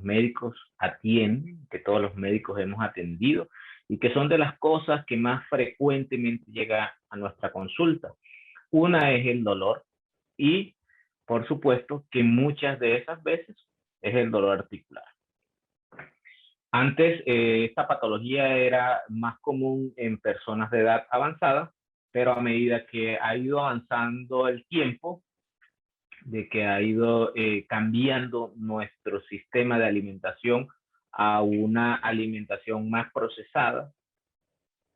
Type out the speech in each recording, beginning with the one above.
médicos atienden, que todos los médicos hemos atendido y que son de las cosas que más frecuentemente llega a nuestra consulta. Una es el dolor y, por supuesto, que muchas de esas veces es el dolor articular. Antes, esta patología era más común en personas de edad avanzada, pero a medida que ha ido avanzando el tiempo, de que ha ido cambiando nuestro sistema de alimentación a una alimentación más procesada,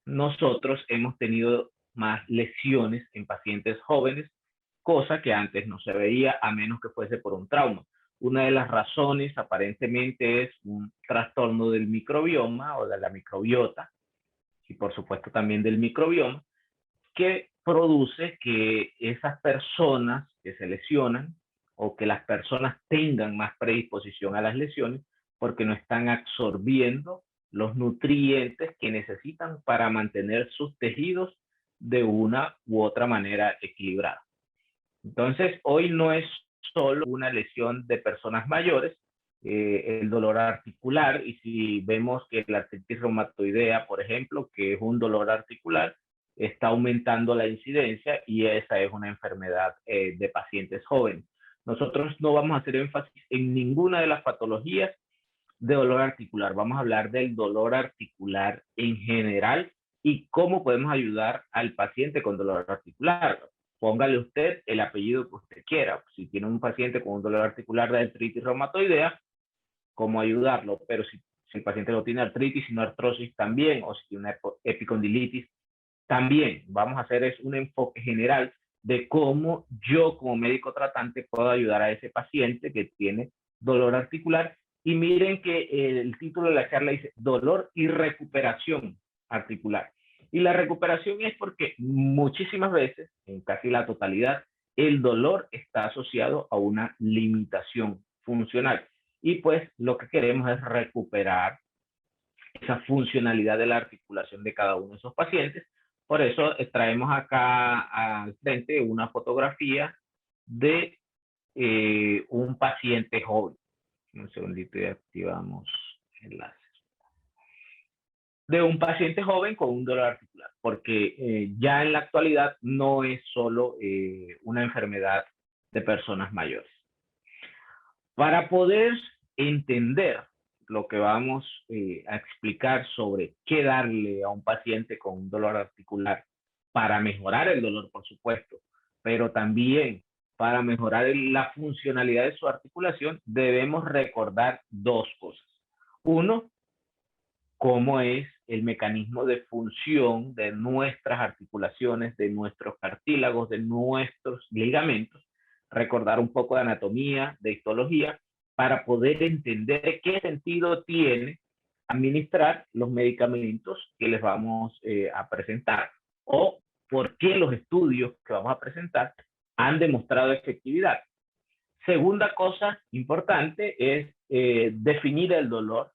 nosotros hemos tenido más lesiones en pacientes jóvenes, cosa que antes no se veía a menos que fuese por un trauma. Una de las razones aparentemente es un trastorno del microbioma o de la microbiota y por supuesto también del microbioma, que produce que esas personas que se lesionan o que las personas tengan más predisposición a las lesiones porque no están absorbiendo los nutrientes que necesitan para mantener sus tejidos de una u otra manera equilibrada. Entonces, hoy no es solo una lesión de personas mayores, el dolor articular, y si vemos que la artritis reumatoidea, por ejemplo, que es un dolor articular, está aumentando la incidencia y esa es una enfermedad de pacientes jóvenes. Nosotros no vamos a hacer énfasis en ninguna de las patologías de dolor articular. Vamos a hablar del dolor articular en general y cómo podemos ayudar al paciente con dolor articular. Póngale usted el apellido que usted quiera. Si tiene un paciente con un dolor articular de artritis reumatoidea, cómo ayudarlo. Pero si el paciente no tiene artritis, sino artrosis también, o si tiene una epicondilitis, también vamos a hacer es un enfoque general de cómo yo como médico tratante puedo ayudar a ese paciente que tiene dolor articular. Y miren que el título de la charla dice dolor y recuperación articular. Y la recuperación es porque muchísimas veces, en casi la totalidad, el dolor está asociado a una limitación funcional. Y pues lo que queremos es recuperar esa funcionalidad de la articulación de cada uno de esos pacientes. Por eso traemos acá al frente una fotografía de un paciente joven. Un segundito y activamos enlaces. De un paciente joven con un dolor articular, porque ya en la actualidad no es solo una enfermedad de personas mayores. Para poder entender lo que vamos a explicar sobre qué darle a un paciente con un dolor articular para mejorar el dolor, por supuesto, pero también para mejorar la funcionalidad de su articulación, debemos recordar dos cosas. Uno, cómo es el mecanismo de función de nuestras articulaciones, de nuestros cartílagos, de nuestros ligamentos, recordar un poco de anatomía, de histología, para poder entender qué sentido tiene administrar los medicamentos que les vamos a presentar o por qué los estudios que vamos a presentar han demostrado efectividad. Segunda cosa importante es definir el dolor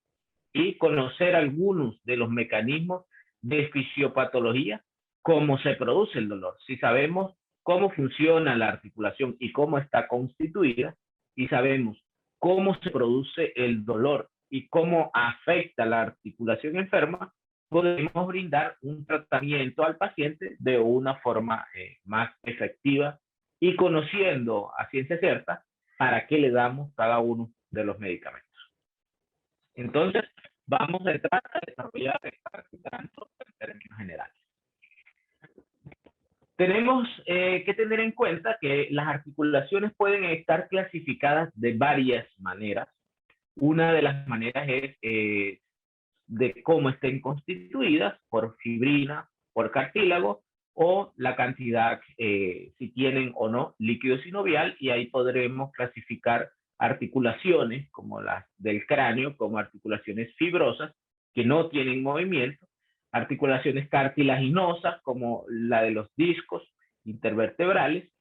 y conocer algunos de los mecanismos de fisiopatología, cómo se produce el dolor. Si sabemos cómo funciona la articulación y cómo está constituida, y sabemos cómo se produce el dolor y cómo afecta la articulación enferma, podemos brindar un tratamiento al paciente de una forma más efectiva y conociendo a ciencia cierta para qué le damos cada uno de los medicamentos. Entonces, vamos a entrar a desarrollar esta tanto en términos generales. Tenemos que tener en cuenta que las articulaciones pueden estar clasificadas de varias maneras. Una de las maneras es de cómo estén constituidas, por fibrina, por cartílago, o la cantidad, si tienen o no líquido sinovial, y ahí podremos clasificar articulaciones como las del cráneo, como articulaciones fibrosas que no tienen movimiento, articulaciones cartilaginosas como la de los discos intervertebrales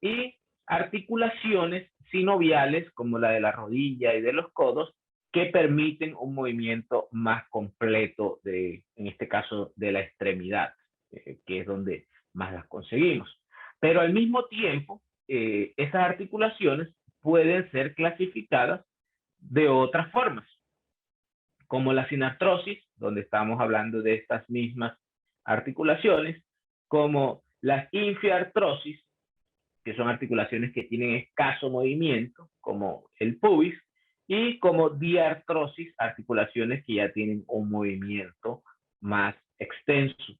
y articulaciones sinoviales como la de la rodilla y de los codos que permiten un movimiento más completo en este caso de la extremidad, que es donde más las conseguimos. Pero al mismo tiempo, esas articulaciones pueden ser clasificadas de otras formas, como la sinartrosis, donde estamos hablando de estas mismas articulaciones, como las infiartrosis, que son articulaciones que tienen escaso movimiento, como el pubis, y como diartrosis, articulaciones que ya tienen un movimiento más extenso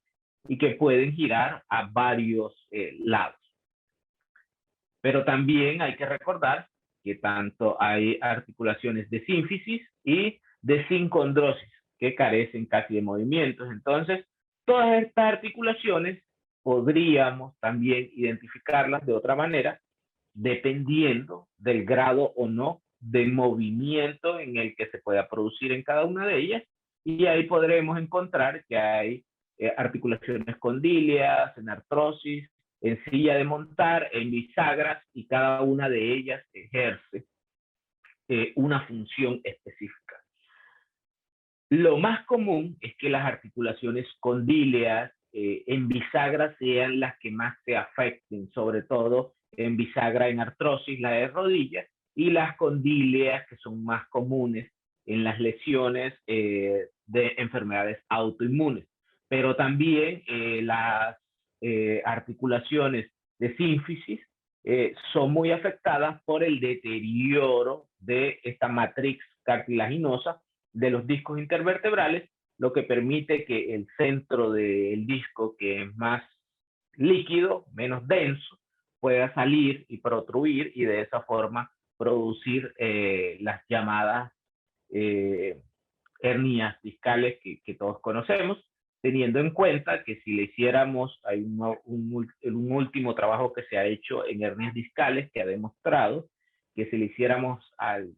y que pueden girar a varios lados. Pero también hay que recordar que tanto hay articulaciones de sínfisis y de sincondrosis que carecen casi de movimientos. Entonces, todas estas articulaciones podríamos también identificarlas de otra manera, dependiendo del grado o no de movimiento en el que se pueda producir en cada una de ellas. Y ahí podremos encontrar que hay articulaciones condíleas, en artrosis, en silla de montar, en bisagras, y cada una de ellas ejerce una función específica. Lo más común es que las articulaciones condíleas en bisagra sean las que más se afecten, sobre todo en bisagra en artrosis, la de rodillas, y las condíleas, que son más comunes en las lesiones de enfermedades autoinmunes. Pero también las articulaciones de sínfisis son muy afectadas por el deterioro de esta matriz cartilaginosa de los discos intervertebrales, lo que permite que el centro del disco, que es más líquido, menos denso, pueda salir y protruir, y de esa forma producir las llamadas hernias discales que todos conocemos, teniendo en cuenta que si le hiciéramos, hay un último trabajo que se ha hecho en hernias discales que ha demostrado que si le hiciéramos al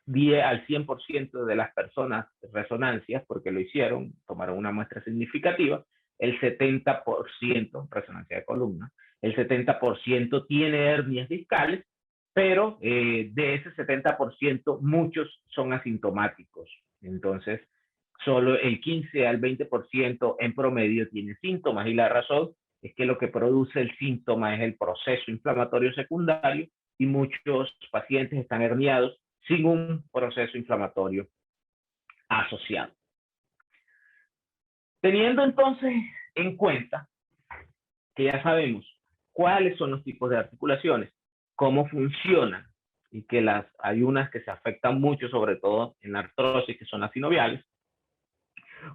100% de las personas resonancias, porque lo hicieron, tomaron una muestra significativa, el 70%, resonancia de columna, el 70% tiene hernias discales, pero de ese 70%, muchos son asintomáticos. Entonces, solo el 15 al 20% en promedio tiene síntomas, y la razón es que lo que produce el síntoma es el proceso inflamatorio secundario, y muchos pacientes están herniados sin un proceso inflamatorio asociado. Teniendo entonces en cuenta que ya sabemos cuáles son los tipos de articulaciones, cómo funcionan, y que hay unas que se afectan mucho, sobre todo en la artrosis, que son las sinoviales,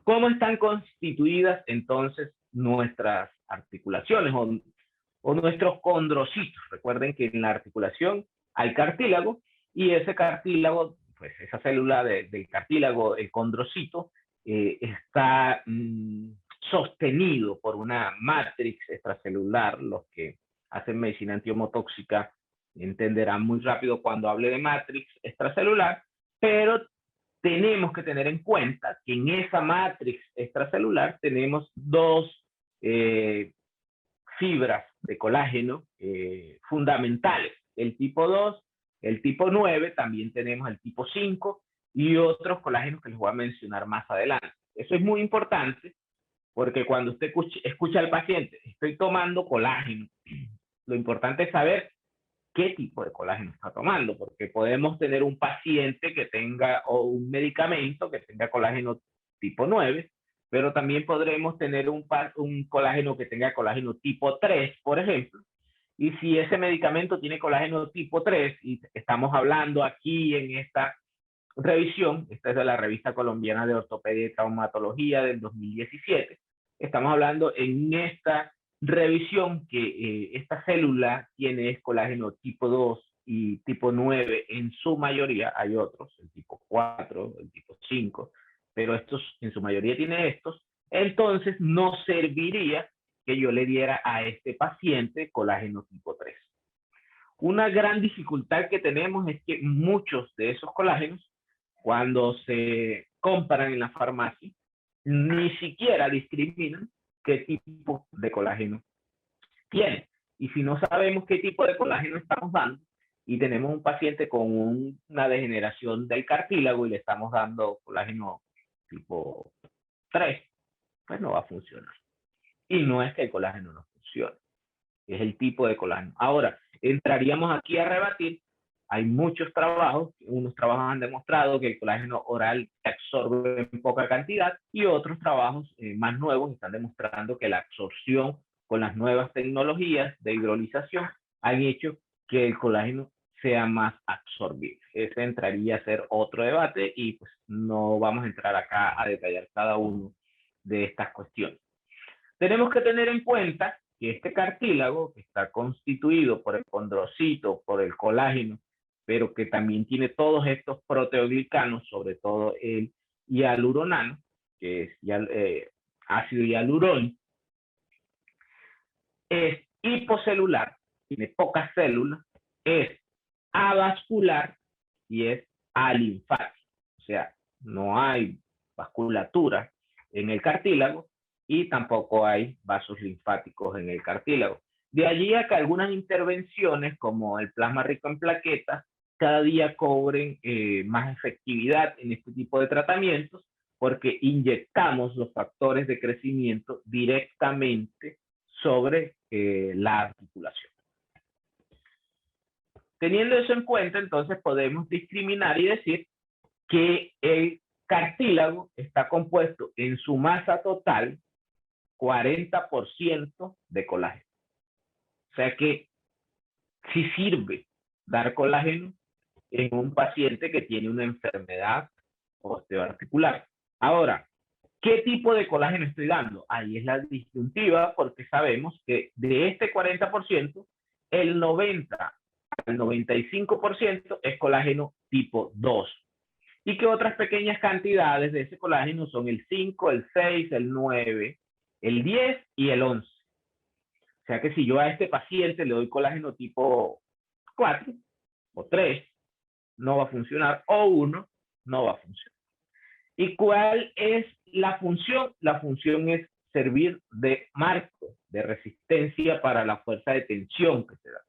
¿cómo están constituidas entonces nuestras articulaciones o nuestros condrocitos? Recuerden que en la articulación hay cartílago, y ese cartílago, pues esa célula del cartílago, el condrocito, está sostenido por una matrix extracelular. Los que hacen medicina antiomotóxica entenderán muy rápido cuando hable de matrix extracelular, pero tenemos que tener en cuenta que en esa matrix extracelular tenemos dos fibras de colágeno fundamentales, el tipo 2, el tipo 9, también tenemos el tipo 5 y otros colágenos que les voy a mencionar más adelante. Eso es muy importante, porque cuando usted escucha al paciente, estoy tomando colágeno, lo importante es saber qué tipo de colágeno está tomando, porque podemos tener un paciente que tenga, o un medicamento que tenga colágeno tipo 9, pero también podremos tener un colágeno que tenga colágeno tipo 3, por ejemplo. Y si ese medicamento tiene colágeno tipo 3, y estamos hablando aquí en esta revisión, esta es de la Revista Colombiana de Ortopedia y Traumatología del 2017, estamos hablando en esta revisión que esta célula tiene colágeno tipo 2 y tipo 9 en su mayoría. Hay otros, el tipo 4, el tipo 5, pero estos en su mayoría tiene estos. Entonces no serviría que yo le diera a este paciente colágeno tipo 3. Una gran dificultad que tenemos es que muchos de esos colágenos, cuando se compran en la farmacia, ni siquiera discriminan qué tipo de colágeno tiene. Y si no sabemos qué tipo de colágeno estamos dando, y tenemos un paciente con una degeneración del cartílago y le estamos dando colágeno tipo 3, pues no va a funcionar. Y no es que el colágeno no funcione, es el tipo de colágeno. Ahora, entraríamos aquí a rebatir hay muchos trabajos, unos trabajos han demostrado que el colágeno oral se absorbe en poca cantidad y otros trabajos más nuevos están demostrando que la absorción con las nuevas tecnologías de hidrolización han hecho que el colágeno sea más absorbible. Ese entraría a ser otro debate y pues no vamos a entrar acá a detallar cada uno de estas cuestiones. Tenemos que tener en cuenta que este cartílago, que está constituido por el condrocito, por el colágeno, pero que también tiene todos estos proteoglicanos, sobre todo el hialuronano, que es ácido hialurónico, es hipocelular, tiene pocas células, es avascular y es alinfático. O sea, no hay vasculatura en el cartílago y tampoco hay vasos linfáticos en el cartílago. De allí a que algunas intervenciones, como el plasma rico en plaquetas, cada día cobren más efectividad en este tipo de tratamientos, porque inyectamos los factores de crecimiento directamente sobre la articulación. Teniendo eso en cuenta, entonces podemos discriminar y decir que el cartílago está compuesto en su masa total 40% de colágeno. O sea que sí sirve dar colágeno en un paciente que tiene una enfermedad osteoarticular. Ahora, ¿qué tipo de colágeno estoy dando? Ahí es la disyuntiva, porque sabemos que de este 40%, el 90 al 95% es colágeno tipo 2. Y que otras pequeñas cantidades de ese colágeno son el 5, el 6, el 9, el 10 y el 11. O sea que si yo a este paciente le doy colágeno tipo 4 o 3, no va a funcionar, o 1, no va a funcionar. ¿Y cuál es la función? La función es servir de marco, de resistencia para la fuerza de tensión que se da.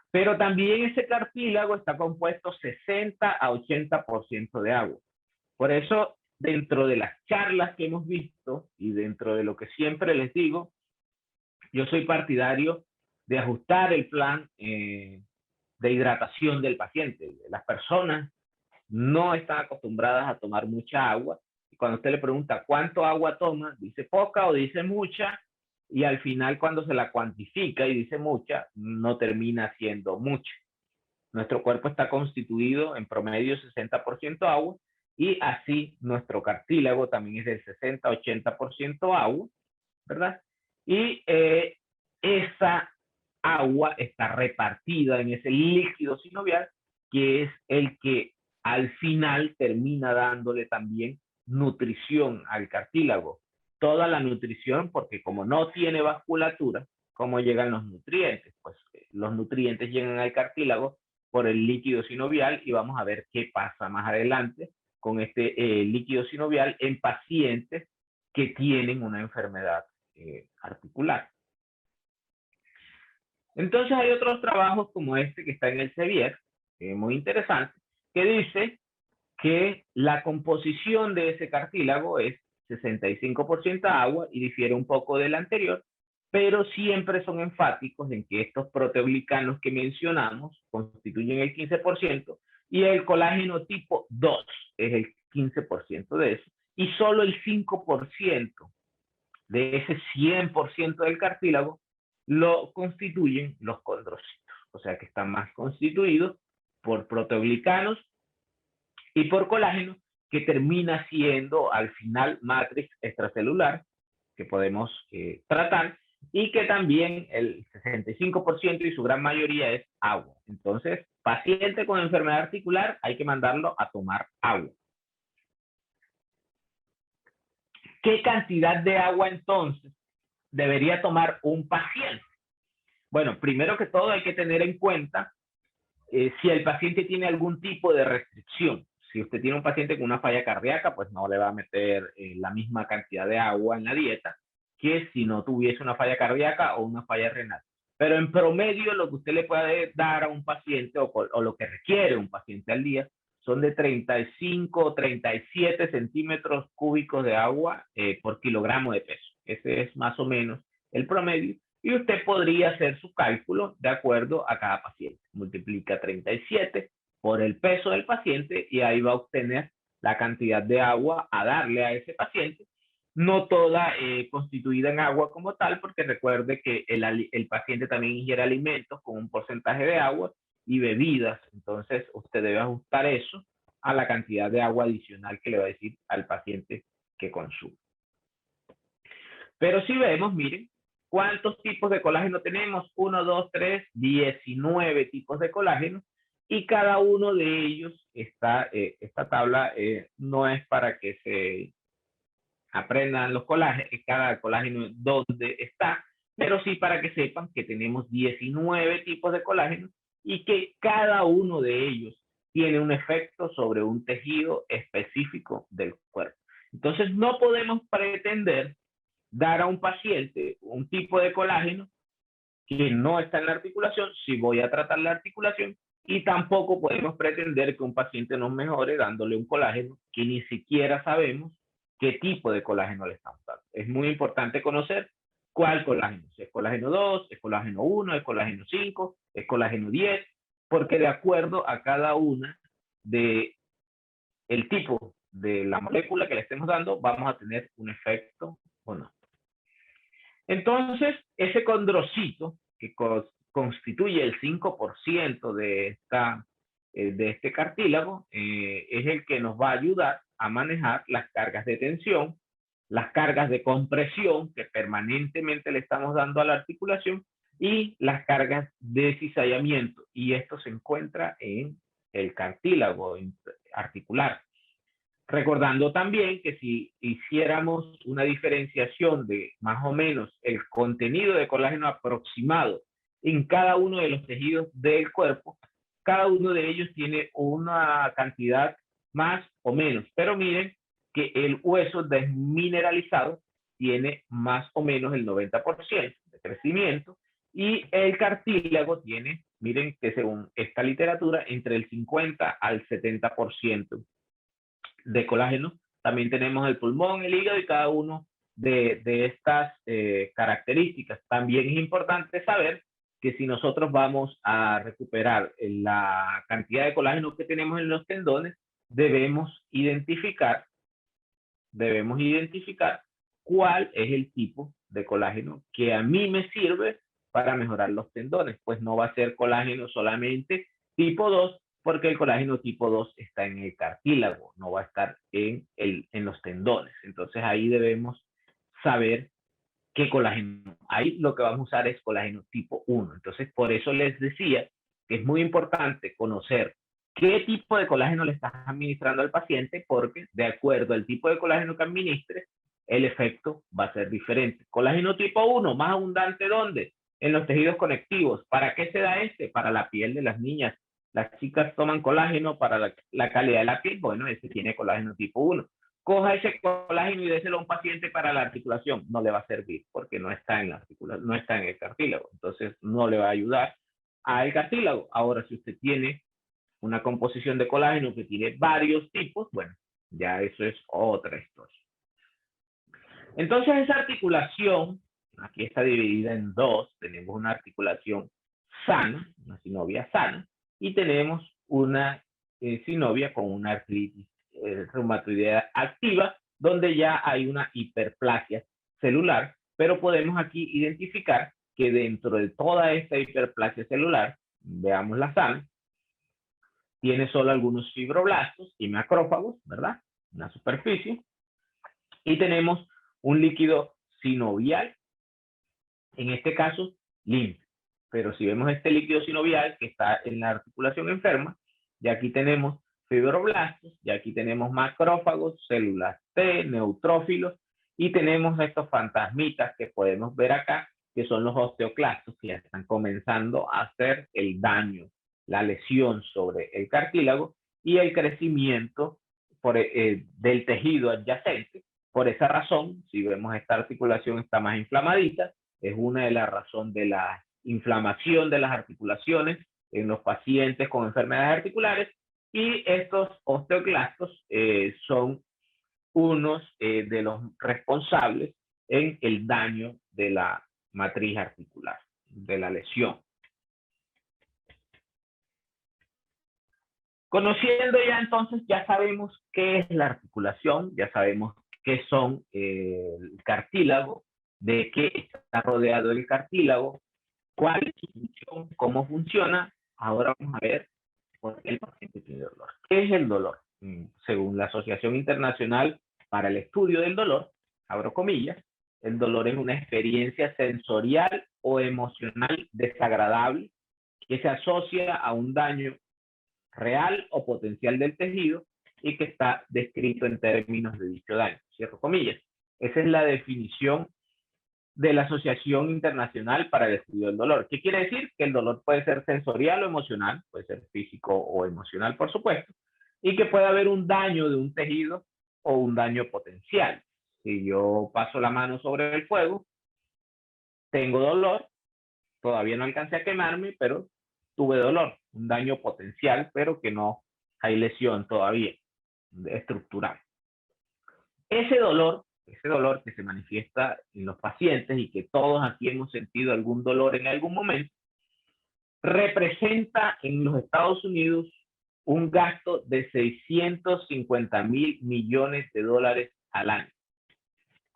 Pero también ese cartílago está compuesto 60 a 80% de agua. Por eso, dentro de las charlas que hemos visto y dentro de lo que siempre les digo, yo soy partidario de ajustar el plan de hidratación del paciente. Las personas no están acostumbradas a tomar mucha agua. Y cuando usted le pregunta cuánto agua toma, dice poca o dice mucha, y al final cuando se la cuantifica y dice mucha, no termina siendo mucha. Nuestro cuerpo está constituido en promedio 60% agua, y así nuestro cartílago también es del 60-80% agua, ¿verdad? Y esa agua está repartida en ese líquido sinovial, que es el que al final termina dándole también nutrición al cartílago. Toda la nutrición, porque como no tiene vasculatura, ¿cómo llegan los nutrientes? Pues los nutrientes llegan al cartílago por el líquido sinovial, y vamos a ver qué pasa más adelante con este líquido sinovial en pacientes que tienen una enfermedad articular. Entonces hay otros trabajos como este que está en el Sevier, muy interesante, que dice que la composición de ese cartílago es 65% agua y difiere un poco del anterior, pero siempre son enfáticos en que estos proteoglicanos que mencionamos constituyen el 15% y el colágeno tipo 2 es el 15% de eso, y solo el 5% de ese 100% del cartílago lo constituyen los condrocitos, o sea que están más constituidos por proteoglicanos y por colágeno, que termina siendo al final matrix extracelular que podemos tratar, y que también el 65% y su gran mayoría es agua. Entonces, paciente con enfermedad articular hay que mandarlo a tomar agua. ¿Qué cantidad de agua entonces debería tomar un paciente? Bueno, primero que todo hay que tener en cuenta si el paciente tiene algún tipo de restricción. Si usted tiene un paciente con una falla cardíaca, pues no le va a meter la misma cantidad de agua en la dieta que si no tuviese una falla cardíaca o una falla renal. Pero en promedio lo que usted le puede dar a un paciente o lo que requiere un paciente al día son de 35 o 37 centímetros cúbicos de agua por kilogramo de peso. Ese es más o menos el promedio. y usted podría hacer su cálculo de acuerdo a cada paciente. Multiplica 37 por el peso del paciente y ahí va a obtener la cantidad de agua a darle a ese paciente, no toda constituida en agua como tal, porque recuerde que el paciente también ingiere alimentos con un porcentaje de agua y bebidas, entonces usted debe ajustar eso a la cantidad de agua adicional que le va a decir al paciente que consume. Pero si vemos, miren, ¿cuántos tipos de colágeno tenemos? 1, 2, 3, 19 tipos de colágeno y cada uno de ellos está, esta tabla no es para que se aprendan los colágenos, cada colágeno dónde está, pero sí para que sepan que tenemos 19 tipos de colágeno y que cada uno de ellos tiene un efecto sobre un tejido específico del cuerpo. Entonces no podemos pretender dar a un paciente un tipo de colágeno que no está en la articulación si voy a tratar la articulación, y tampoco podemos pretender que un paciente nos mejore dándole un colágeno que ni siquiera sabemos qué tipo de colágeno le estamos dando. Es muy importante conocer cuál colágeno, si es colágeno 2, es colágeno 1, es colágeno 5, es colágeno 10, porque de acuerdo a cada una de el tipo de la molécula que le estemos dando, vamos a tener un efecto o no. Entonces, ese condrocito, que constituye el 5% de este cartílago, es el que nos va a ayudar a manejar las cargas de tensión, las cargas de compresión que permanentemente le estamos dando a la articulación y las cargas de cizallamiento. Y esto se encuentra en el cartílago articular. Recordando también que si hiciéramos una diferenciación de más o menos el contenido de colágeno aproximado en cada uno de los tejidos del cuerpo, cada uno de ellos tiene una cantidad más o menos. Pero miren que el hueso desmineralizado tiene más o menos el 90% de crecimiento y el cartílago tiene, miren que según esta literatura, entre el 50 al 70% de colágeno. También tenemos el pulmón, el hígado y cada uno de estas características. También es importante saber que si nosotros vamos a recuperar la cantidad de colágeno que tenemos en los tendones, debemos identificar cuál es el tipo de colágeno que a mí me sirve para mejorar los tendones. Pues no va a ser colágeno solamente tipo 2, porque el colágeno tipo 2 está en el cartílago, no va a estar en los tendones. Entonces ahí debemos saber qué colágeno. Ahí lo que vamos a usar es colágeno tipo 1. Entonces por eso les decía que es muy importante conocer qué tipo de colágeno le estás administrando al paciente, porque de acuerdo al tipo de colágeno que administre, el efecto va a ser diferente. Colágeno tipo 1, más abundante, ¿dónde? En los tejidos conectivos. ¿Para qué se da este? Para la piel de las niñas. Las chicas toman colágeno para la calidad de la piel. Bueno, ese tiene colágeno tipo 1. Coja ese colágeno y déselo a un paciente para la articulación. No le va a servir porque no está en la articulación, no está en el cartílago. Entonces no le va a ayudar al cartílago. Ahora, si usted tiene una composición de colágeno que tiene varios tipos, bueno, ya eso es otra historia. Entonces esa articulación, aquí está dividida en dos. Tenemos una articulación sana, una synovia sana, y tenemos una synovia con una artritis reumatoidea activa, donde ya hay una hiperplasia celular, pero podemos aquí identificar que dentro de toda esta hiperplasia celular, veamos la sana, tiene solo algunos fibroblastos y macrófagos, ¿verdad? Una superficie. Y tenemos un líquido sinovial, en este caso limpio. Pero si vemos este líquido sinovial que está en la articulación enferma, y aquí tenemos fibroblastos, y aquí tenemos macrófagos, células T, neutrófilos, y tenemos estos fantasmitas que podemos ver acá, que son los osteoclastos, que ya están comenzando a hacer el daño, la lesión sobre el cartílago y el crecimiento del tejido adyacente. Por esa razón, si vemos esta articulación está más inflamadita, es una de las razones de la inflamación de las articulaciones en los pacientes con enfermedades articulares, y estos osteoclastos son unos de los responsables en el daño de matriz articular de la lesión. Conociendo ya entonces, ya sabemos qué es la articulación, ya sabemos qué son el cartílago, de qué está rodeado el cartílago, cuál es su función, cómo funciona. Ahora vamos a ver por qué el paciente tiene dolor. ¿Qué es el dolor? Según la Asociación Internacional para el Estudio del Dolor, abro comillas, el dolor es una experiencia sensorial o emocional desagradable que se asocia a un daño real o potencial del tejido y que está descrito en términos de dicho daño. Cierro comillas. Esa es la definición de la Asociación Internacional para el Estudio del Dolor. ¿Qué quiere decir? Que el dolor puede ser sensorial o emocional, puede ser físico o emocional, por supuesto, y que puede haber un daño de un tejido o un daño potencial. Si yo paso la mano sobre el fuego, tengo dolor, todavía no alcancé a quemarme, pero tuve dolor, un daño potencial, pero que no hay lesión todavía estructural. Ese dolor que se manifiesta en los pacientes y que todos aquí hemos sentido algún dolor en algún momento, representa en los Estados Unidos un gasto de 650.000 millones de dólares al año.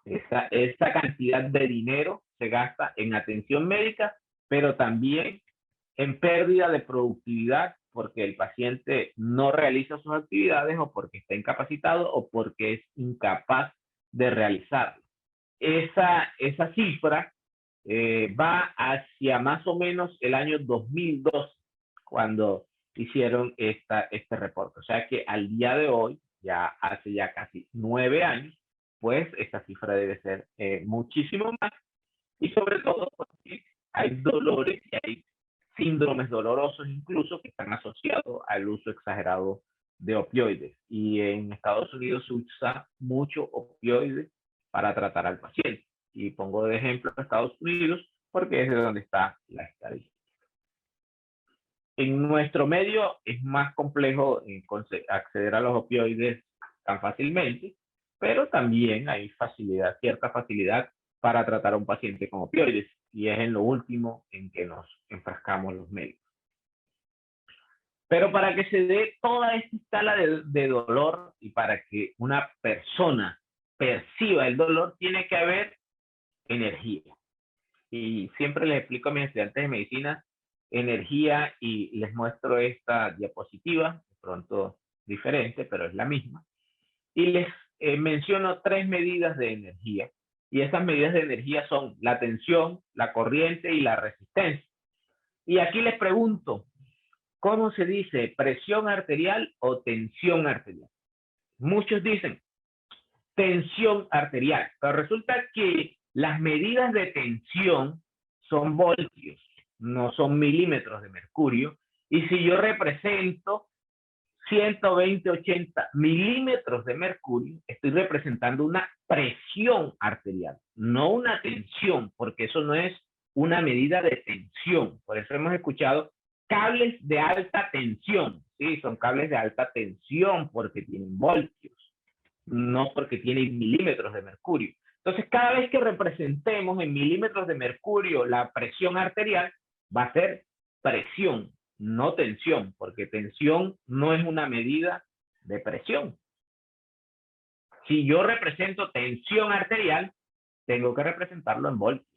Esa cantidad de dinero se gasta en atención médica, pero también en pérdida de productividad porque el paciente no realiza sus actividades o porque está incapacitado o porque es incapaz de realizarlo. Esa cifra va hacia más o menos el año 2012, cuando hicieron este reporte. O sea que al día de hoy, ya hace ya casi 9 años, pues esta cifra debe ser muchísimo más. Y sobre todo porque hay dolores y hay síndromes dolorosos incluso que están asociados al uso exagerado de opioides. Y en Estados Unidos se usa mucho opioides para tratar al paciente. Y pongo de ejemplo a Estados Unidos porque es de donde está la estadística. En nuestro medio es más complejo acceder a los opioides tan fácilmente, pero también hay facilidad, cierta facilidad para tratar a un paciente con opioides, y es en lo último en que nos enfrascamos los médicos. Pero para que se dé toda esta escala de dolor y para que una persona perciba el dolor, tiene que haber energía. Y siempre les explico a mis estudiantes de medicina energía y les muestro esta diapositiva, de pronto diferente, pero es la misma. Y les menciono 3 medidas de energía. Y esas medidas de energía son la tensión, la corriente y la resistencia. Y aquí les pregunto, ¿cómo se dice presión arterial o tensión arterial? Muchos dicen tensión arterial, pero resulta que las medidas de tensión son voltios, no son milímetros de mercurio. Y si yo represento 120, 80 milímetros de mercurio, estoy representando una presión arterial, no una tensión, porque eso no es una medida de tensión. Por eso hemos escuchado cables de alta tensión. Sí, son cables de alta tensión porque tienen voltios, no porque tienen milímetros de mercurio. Entonces, cada vez que representemos en milímetros de mercurio la presión arterial, va a ser presión, no tensión, porque tensión no es una medida de presión. Si yo represento tensión arterial, tengo que representarlo en voltios.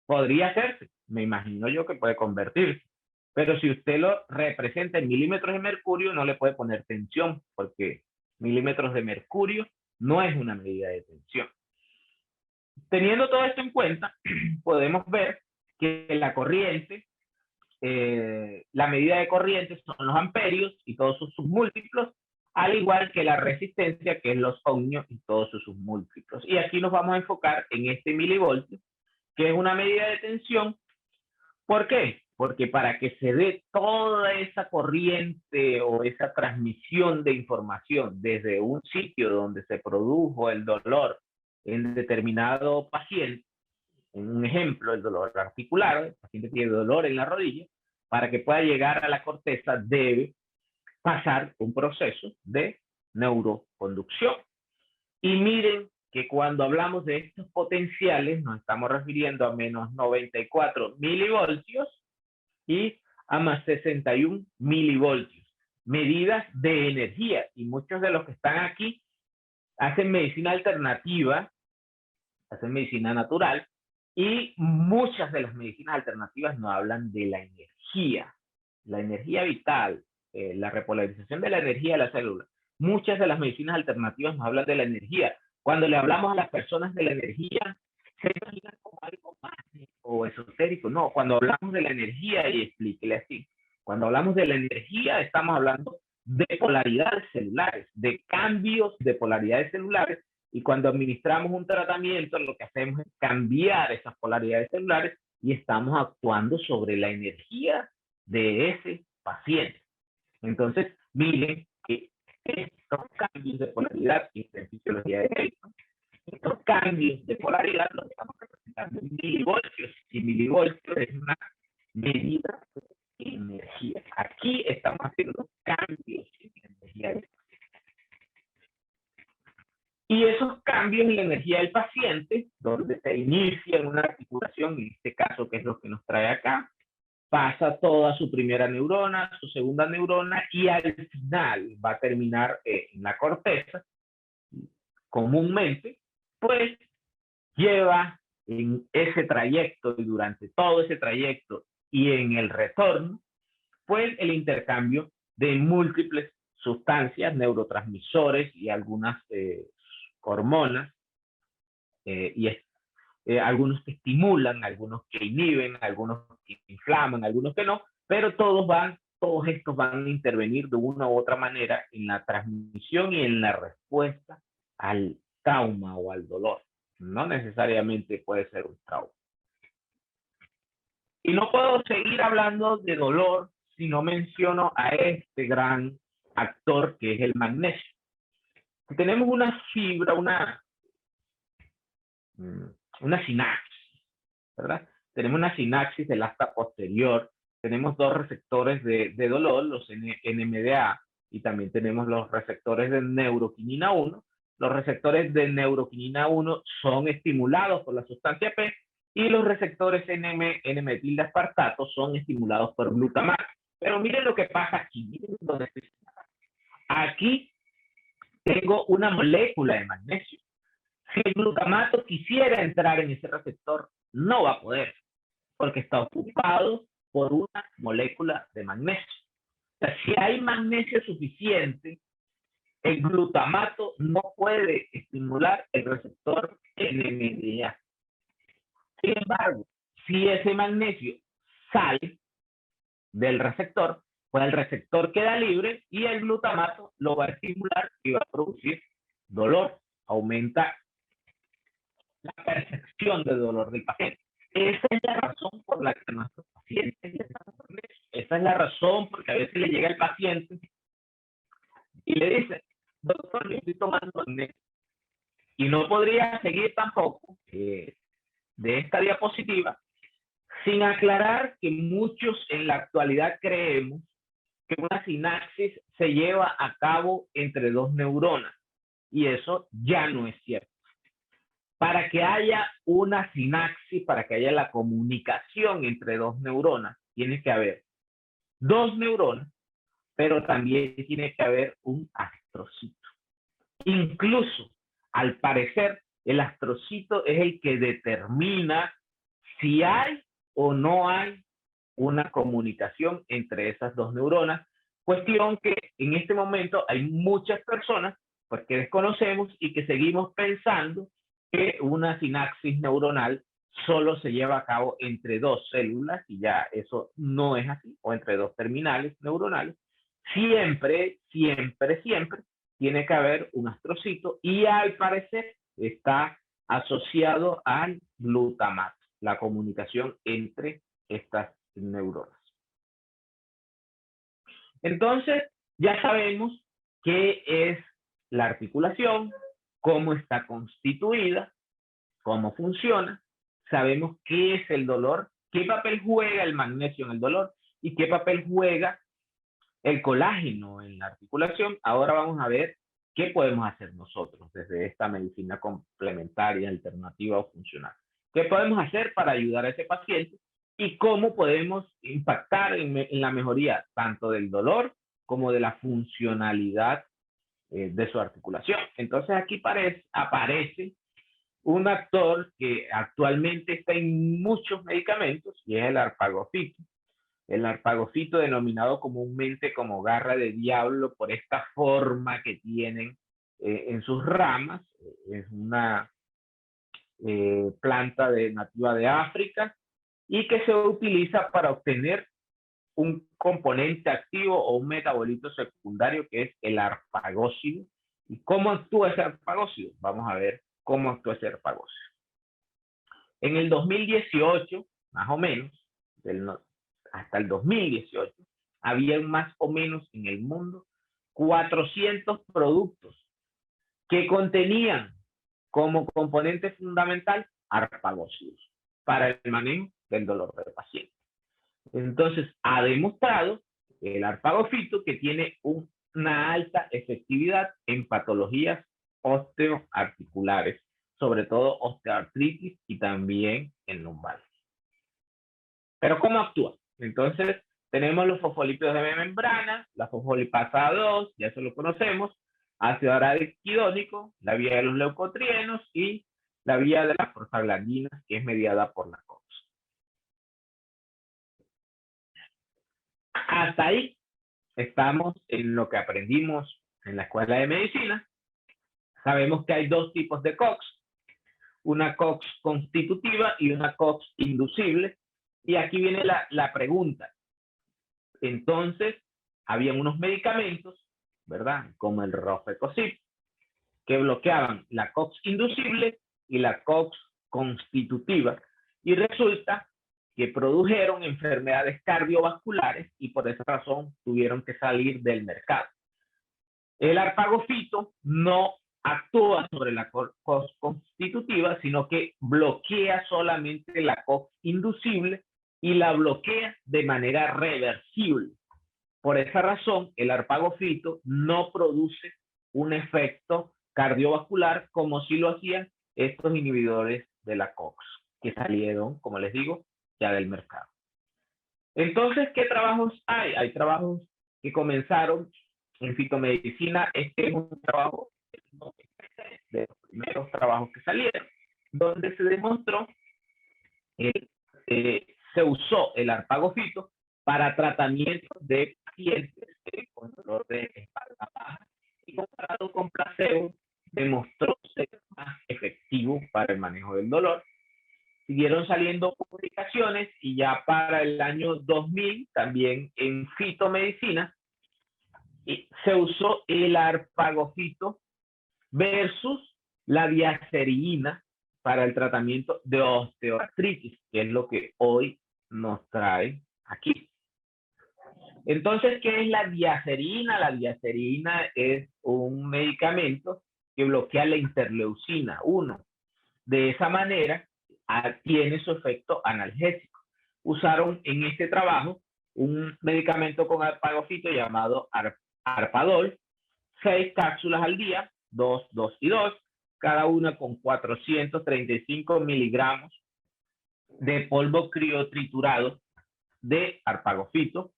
Podría hacerse, me imagino yo que puede convertirse, pero si usted lo representa en milímetros de mercurio, no le puede poner tensión, porque milímetros de mercurio no es una medida de tensión. Teniendo todo esto en cuenta, podemos ver que la corriente, la medida de corriente son los amperios y todos sus submúltiplos, al igual que la resistencia, que es los ohmios y todos sus submúltiplos. Y aquí nos vamos a enfocar en este milivoltio, que es una medida de tensión. ¿Por qué? Porque para que se dé toda esa corriente o esa transmisión de información desde un sitio donde se produjo el dolor en determinado paciente, un ejemplo, el dolor articular, el paciente tiene dolor en la rodilla, para que pueda llegar a la corteza debe pasar un proceso de neuroconducción. Y miren que cuando hablamos de estos potenciales nos estamos refiriendo a menos 94 milivoltios y a más 61 milivoltios, medidas de energía. Y muchos de los que están aquí hacen medicina alternativa, hacen medicina natural, y muchas de las medicinas alternativas no hablan de la energía vital, la repolarización de la energía de la célula. Muchas de las medicinas alternativas nos hablan de la energía. Cuando le hablamos a las personas de la energía, se imaginan como algo mágico o esotérico. No, cuando hablamos de la energía, y explíquele así, cuando hablamos de la energía, estamos hablando de polaridades celulares, de cambios de polaridades celulares, y cuando administramos un tratamiento, lo que hacemos es cambiar esas polaridades celulares y estamos actuando sobre la energía de ese paciente. Entonces, miren que estos cambios de polaridad, y en fisiología de Erickson, estos cambios de polaridad los estamos representando en milivoltios, y milivoltios es una medida de energía. Aquí estamos haciendo cambios en energía. Y esos cambios en la energía del paciente, donde se inicia una articulación, en este caso, que es lo que nos trae acá, pasa toda su primera neurona, su segunda neurona, y al final va a terminar en la corteza. Comúnmente, pues, lleva en ese trayecto y durante todo ese trayecto y en el retorno, pues el intercambio de múltiples sustancias, neurotransmisores y algunas hormonas, algunos que estimulan, algunos que inhiben, algunos que inflaman, algunos que no, pero todos estos van a intervenir de una u otra manera en la transmisión y en la respuesta al trauma o al dolor. No necesariamente puede ser un trauma. Y no puedo seguir hablando de dolor si no menciono a este gran actor que es el magnesio. Tenemos una fibra, una sinapsis, ¿verdad? Tenemos una sinapsis del asta posterior, tenemos dos receptores de dolor, los NMDA, y también tenemos los receptores de neuroquinina 1. Los receptores de neuroquinina 1 son estimulados por la sustancia P, y los receptores N-metildeaspartato son estimulados por glutamato. Pero miren lo que pasa aquí, miren dónde estoy. Aquí tengo una molécula de magnesio. Si el glutamato quisiera entrar en ese receptor, no va a poder, porque está ocupado por una molécula de magnesio. O sea, si hay magnesio suficiente, el glutamato no puede estimular el receptor NMDA. Sin embargo, si ese magnesio sale del receptor, pues el receptor queda libre y el glutamato lo va a estimular y va a producir dolor, aumenta la percepción de dolor del paciente. Esa es la razón por la que nuestros pacientes les dan magnesio. Esa es la razón porque a veces le llega el paciente y le dice, doctor, yo estoy tomando magnesio. Y no podría seguir tampoco de esta diapositiva sin aclarar que muchos en la actualidad creemos que una sinapsis se lleva a cabo entre dos neuronas, y eso ya no es cierto. Para que haya una sinapsis, para que haya la comunicación entre dos neuronas, tiene que haber dos neuronas, pero también tiene que haber un astrocito. Incluso, al parecer, el astrocito es el que determina si hay o no hay una comunicación entre esas dos neuronas, cuestión que en este momento hay muchas personas pues, que desconocemos y que seguimos pensando que una sinapsis neuronal solo se lleva a cabo entre dos células, y ya eso no es así, o entre dos terminales neuronales. Siempre tiene que haber un astrocito, y al parecer está asociado al glutamato, la comunicación entre estas neuronas. Entonces, ya sabemos qué es la articulación, cómo está constituida, cómo funciona, sabemos qué es el dolor, qué papel juega el magnesio en el dolor y qué papel juega el colágeno en la articulación. Ahora vamos a ver ¿qué podemos hacer nosotros desde esta medicina complementaria, alternativa o funcional? ¿Qué podemos hacer para ayudar a ese paciente? Y cómo podemos impactar en la mejoría tanto del dolor como de la funcionalidad de su articulación. Entonces aquí aparece un actor que actualmente está en muchos medicamentos y es el arpagofito. El arpagofito, denominado comúnmente como garra de diablo por esta forma que tienen en sus ramas, es una planta nativa de África y que se utiliza para obtener un componente activo o un metabolito secundario que es el arpagósido. ¿Y cómo actúa ese arpagósido? Vamos a ver cómo actúa ese arpagósido. En el 2018, más o menos, hasta el 2018, había más o menos en el mundo 400 productos que contenían como componente fundamental arpagósidos para el manejo del dolor del paciente. Entonces, ha demostrado el arpagofito que tiene una alta efectividad en patologías osteoarticulares, sobre todo osteoartritis y también en lumbares. Pero ¿cómo actúa? Entonces, tenemos los fosfolípidos de membrana, la fosfolipasa 2, ya eso lo conocemos, ácido araquidónico, la vía de los leucotrienos y la vía de las prostaglandinas, que es mediada por la COX. Hasta ahí estamos en lo que aprendimos en la escuela de medicina. Sabemos que hay dos tipos de COX, una COX constitutiva y una COX inducible. Y aquí viene la pregunta. Entonces, había unos medicamentos, ¿verdad? Como el rofecoxib, que bloqueaban la COX inducible y la COX constitutiva. Y resulta que produjeron enfermedades cardiovasculares y por esa razón tuvieron que salir del mercado. El arpagofito no actúa sobre la COX constitutiva, sino que bloquea solamente la COX inducible y la bloquea de manera reversible. Por esa razón, el arpagofito no produce un efecto cardiovascular como si lo hacían estos inhibidores de la COX, que salieron, como les digo, ya del mercado. Entonces, ¿qué trabajos hay? Hay trabajos que comenzaron en fitomedicina. Este es un trabajo de los primeros trabajos que salieron, donde se demostró que se usó el arpagofito para tratamientos de pacientes con dolor de espalda baja y comparado con placebo demostró ser más efectivo para el manejo del dolor. Siguieron saliendo publicaciones y ya para el año 2000 también en fitomedicina se usó el arpagofito versus la diaceridina para el tratamiento de osteoartritis, que es lo que hoy nos trae aquí. Entonces, ¿qué es la diacerina? La diacerina es un medicamento que bloquea la interleucina 1. De esa manera, tiene su efecto analgésico. Usaron en este trabajo un medicamento con arpagofito llamado Arpadol, 6 cápsulas al día, 2, 2 y 2, cada una con 435 miligramos de polvo criotriturado de arpagofito.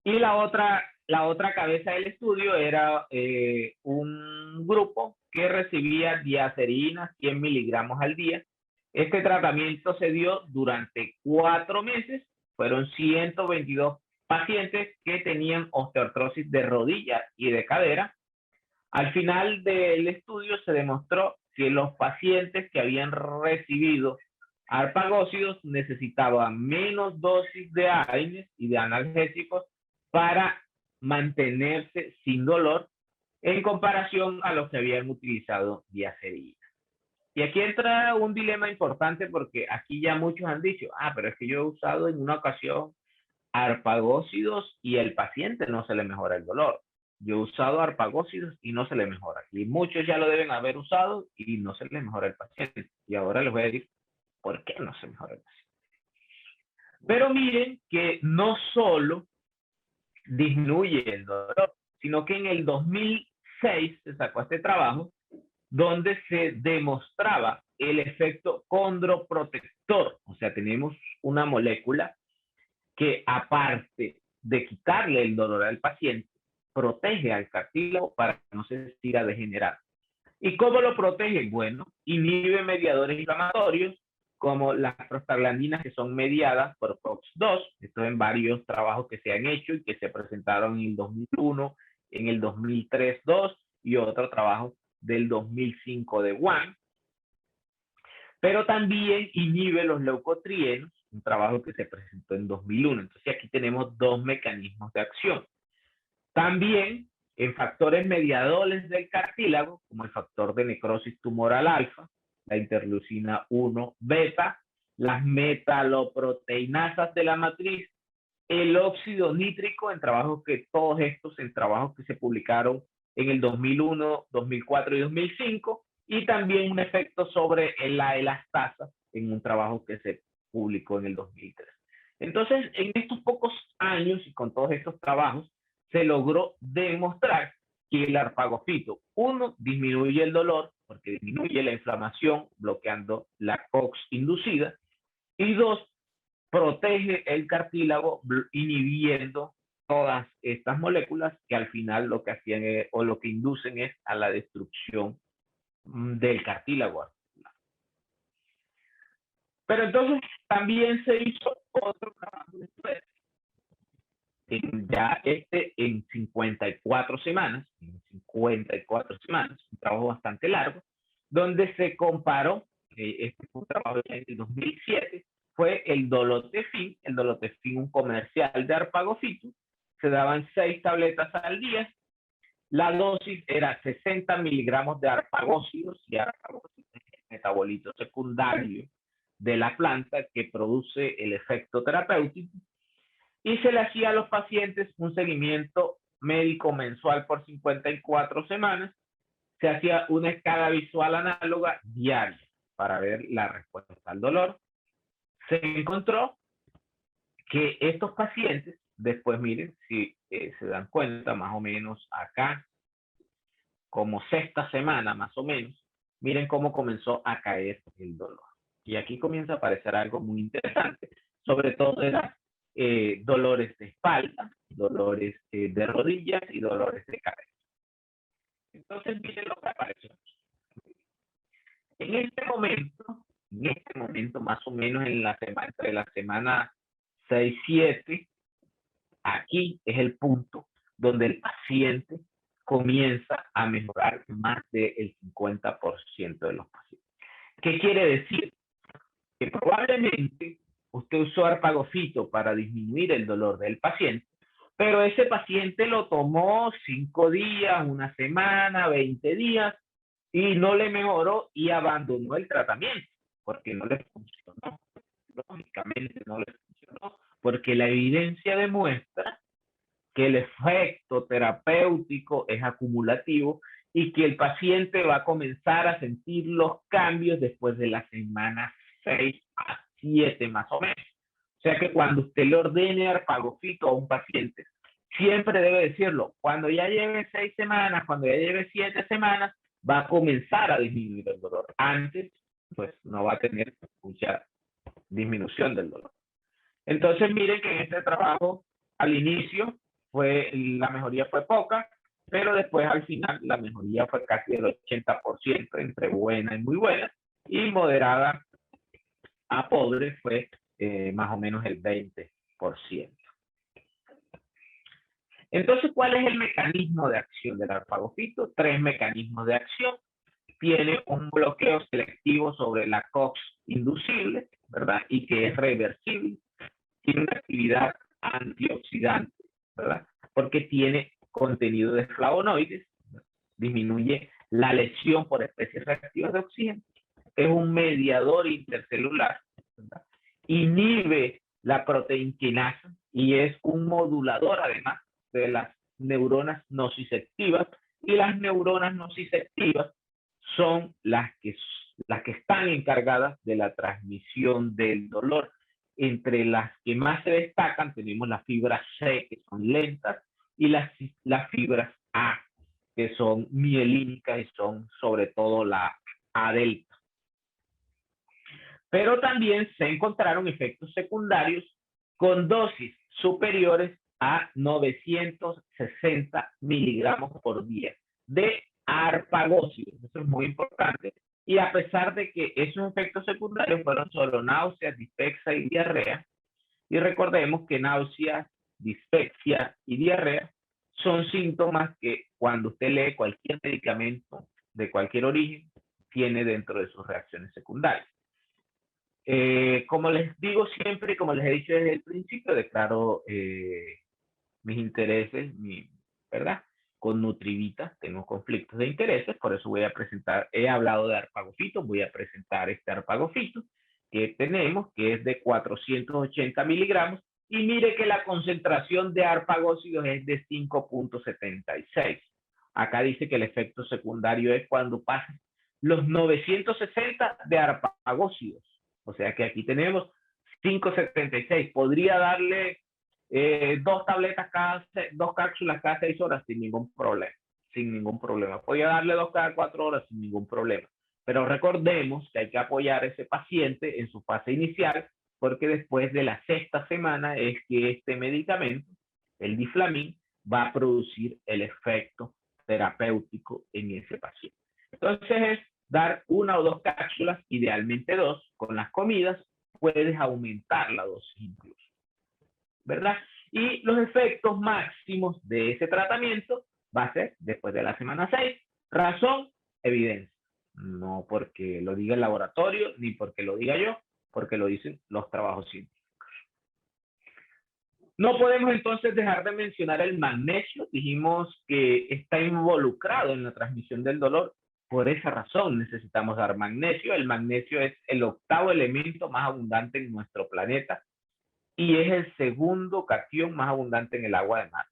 Y la otra cabeza del estudio era un grupo que recibía diacerina 100 miligramos al día. Este tratamiento se dio durante 4 meses. Fueron 122 pacientes que tenían osteoartrosis de rodilla y de cadera. Al final del estudio se demostró que los pacientes que habían recibido arpagósidos necesitaban menos dosis de AINES y de analgésicos para mantenerse sin dolor en comparación a los que habían utilizado diacerina. Y aquí entra un dilema importante porque aquí ya muchos han dicho, pero es que yo he usado en una ocasión arpagósidos y el paciente no se le mejora el dolor. Yo he usado arpagósidos y no se le mejora. Y muchos ya lo deben haber usado y no se le mejora el paciente. Y ahora les voy a decir por qué no se mejora el paciente. Pero miren que no solo disminuye el dolor, sino que en el 2006 2006 se sacó este trabajo donde se demostraba el efecto condroprotector. O sea, tenemos una molécula que, aparte de quitarle el dolor al paciente, protege al cartílago para que no se siga degenerando. ¿Y cómo lo protege? Bueno, inhibe mediadores inflamatorios como las prostaglandinas, que son mediadas por COX-2. Esto en varios trabajos que se han hecho y que se presentaron en el 2001, en el 2003-2 y otro trabajo del 2005 de Wang. Pero también inhibe los leucotrienos, un trabajo que se presentó en 2001. Entonces aquí tenemos dos mecanismos de acción. También en factores mediadores del cartílago, como el factor de necrosis tumoral alfa, la interleucina 1 beta, las metaloproteinasas de la matriz, el óxido nítrico, en trabajos que todos estos en trabajos que se publicaron en el 2001, 2004 y 2005, y también un efecto sobre la elastasa en un trabajo que se publicó en el 2003. Entonces, en estos pocos años y con todos estos trabajos, se logró demostrar que el arpagofito, uno, disminuye el dolor, porque disminuye la inflamación, bloqueando la COX inducida, y dos, protege el cartílago, inhibiendo todas estas moléculas que al final lo que hacían es, o lo que inducen es a la destrucción del cartílago. Pero entonces también se hizo otro trabajo después, ya en 54 semanas, un trabajo bastante largo, donde se comparó, este fue un trabajo en el 2007, fue el Dolotefin, un comercial de arpagofito, se daban 6 tabletas al día, la dosis era 60 miligramos de arpagósidos, y arpagósidos es el metabolito secundario de la planta que produce el efecto terapéutico, y se le hacía a los pacientes un seguimiento médico mensual por 54 semanas. Se hacía una escala visual análoga diaria para ver la respuesta al dolor. Se encontró que estos pacientes, después miren, si se dan cuenta, más o menos acá, como sexta semana más o menos, miren cómo comenzó a caer el dolor. Y aquí comienza a aparecer algo muy interesante, sobre todo era dolores de espalda, dolores de rodillas y dolores de cabeza. Entonces miren lo que apareció. En este momento más o menos en la semana, entre la semana 6-7, aquí es el punto donde el paciente comienza a mejorar más del 50% de los pacientes. ¿Qué quiere decir? Que probablemente usted usó arpagofito para disminuir el dolor del paciente, pero ese paciente lo tomó 5 días, una semana, 20 días, y no le mejoró y abandonó el tratamiento, porque no le funcionó. Lógicamente no le funcionó, porque la evidencia demuestra que el efecto terapéutico es acumulativo y que el paciente va a comenzar a sentir los cambios después de la semana 6 a 7 más o menos. O sea que cuando usted le ordene arpagofito a un paciente, siempre debe decirlo, cuando ya lleve 6 semanas, cuando ya lleve 7 semanas, va a comenzar a disminuir el dolor. Antes, pues no va a tener mucha disminución del dolor. Entonces miren que en este trabajo, al inicio, la mejoría fue poca, pero después al final la mejoría fue casi el 80%, entre buena y muy buena, y moderada a pobre fue más o menos el 20%. Entonces, ¿cuál es el mecanismo de acción del arpagofito? 3 mecanismos de acción. Tiene un bloqueo selectivo sobre la COX inducible, ¿verdad? Y que es reversible. Tiene una actividad antioxidante, ¿verdad? Porque tiene contenido de flavonoides, disminuye la lesión por especies reactivas de oxígeno, es un mediador intercelular, ¿verdad? Inhibe la proteinquinasa y es un modulador además de las neuronas nociceptivas, y las neuronas nociceptivas son las que están encargadas de la transmisión del dolor. Entre las que más se destacan tenemos las fibras C, que son lentas, y las fibras A, que son mielínicas y son sobre todo la A delta. Pero también se encontraron efectos secundarios con dosis superiores a 960 miligramos por día de arpagócidos. Eso es muy importante. Y a pesar de que esos efectos secundarios fueron solo náuseas, dispepsia y diarrea, y recordemos que náuseas, dispepsia y diarrea son síntomas que cuando usted lee cualquier medicamento de cualquier origen, tiene dentro de sus reacciones secundarias. Como les digo siempre, como les he dicho desde el principio, declaro mis intereses, ¿verdad? Con Nutrivita tengo conflictos de intereses, por eso voy a presentar, he hablado de arpagofito, voy a presentar este arpagofito que tenemos, que es de 480 miligramos, y mire que la concentración de arpagócidos es de 5.76. Acá dice que el efecto secundario es cuando pasan los 960 de arpagócidos. O sea que aquí tenemos 5.76. Podría darle dos tabletas dos cápsulas cada 6 horas sin ningún problema. Sin ningún problema. Podría darle 2 cada 4 horas sin ningún problema. Pero recordemos que hay que apoyar a ese paciente en su fase inicial, porque después de la 6ª semana es que este medicamento, el diflamin, va a producir el efecto terapéutico en ese paciente. Entonces es dar 1 o 2 cápsulas, idealmente 2, con las comidas, puedes aumentar la dosis incluso, ¿verdad? Y los efectos máximos de ese tratamiento va a ser después de la semana 6. Razón, evidencia. No porque lo diga el laboratorio, ni porque lo diga yo, porque lo dicen los trabajos científicos. No podemos entonces dejar de mencionar el magnesio. Dijimos que está involucrado en la transmisión del dolor. Por esa razón necesitamos dar magnesio. El magnesio es el 8º elemento más abundante en nuestro planeta y es el 2º catión más abundante en el agua de mar.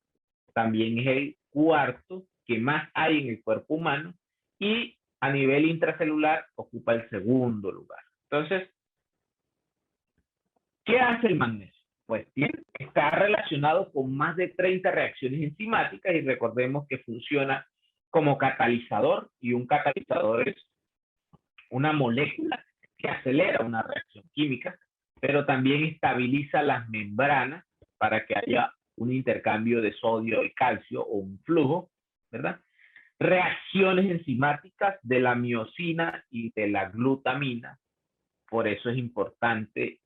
También es el 4º que más hay en el cuerpo humano y a nivel intracelular ocupa el 2º lugar. Entonces, ¿qué hace el magnesio? Pues está relacionado con más de 30 reacciones enzimáticas y recordemos que funciona como catalizador, y un catalizador es una molécula que acelera una reacción química, pero también estabiliza las membranas para que haya un intercambio de sodio y calcio o un flujo, ¿verdad? Reacciones enzimáticas de la miosina y de la glutamina, por eso es importante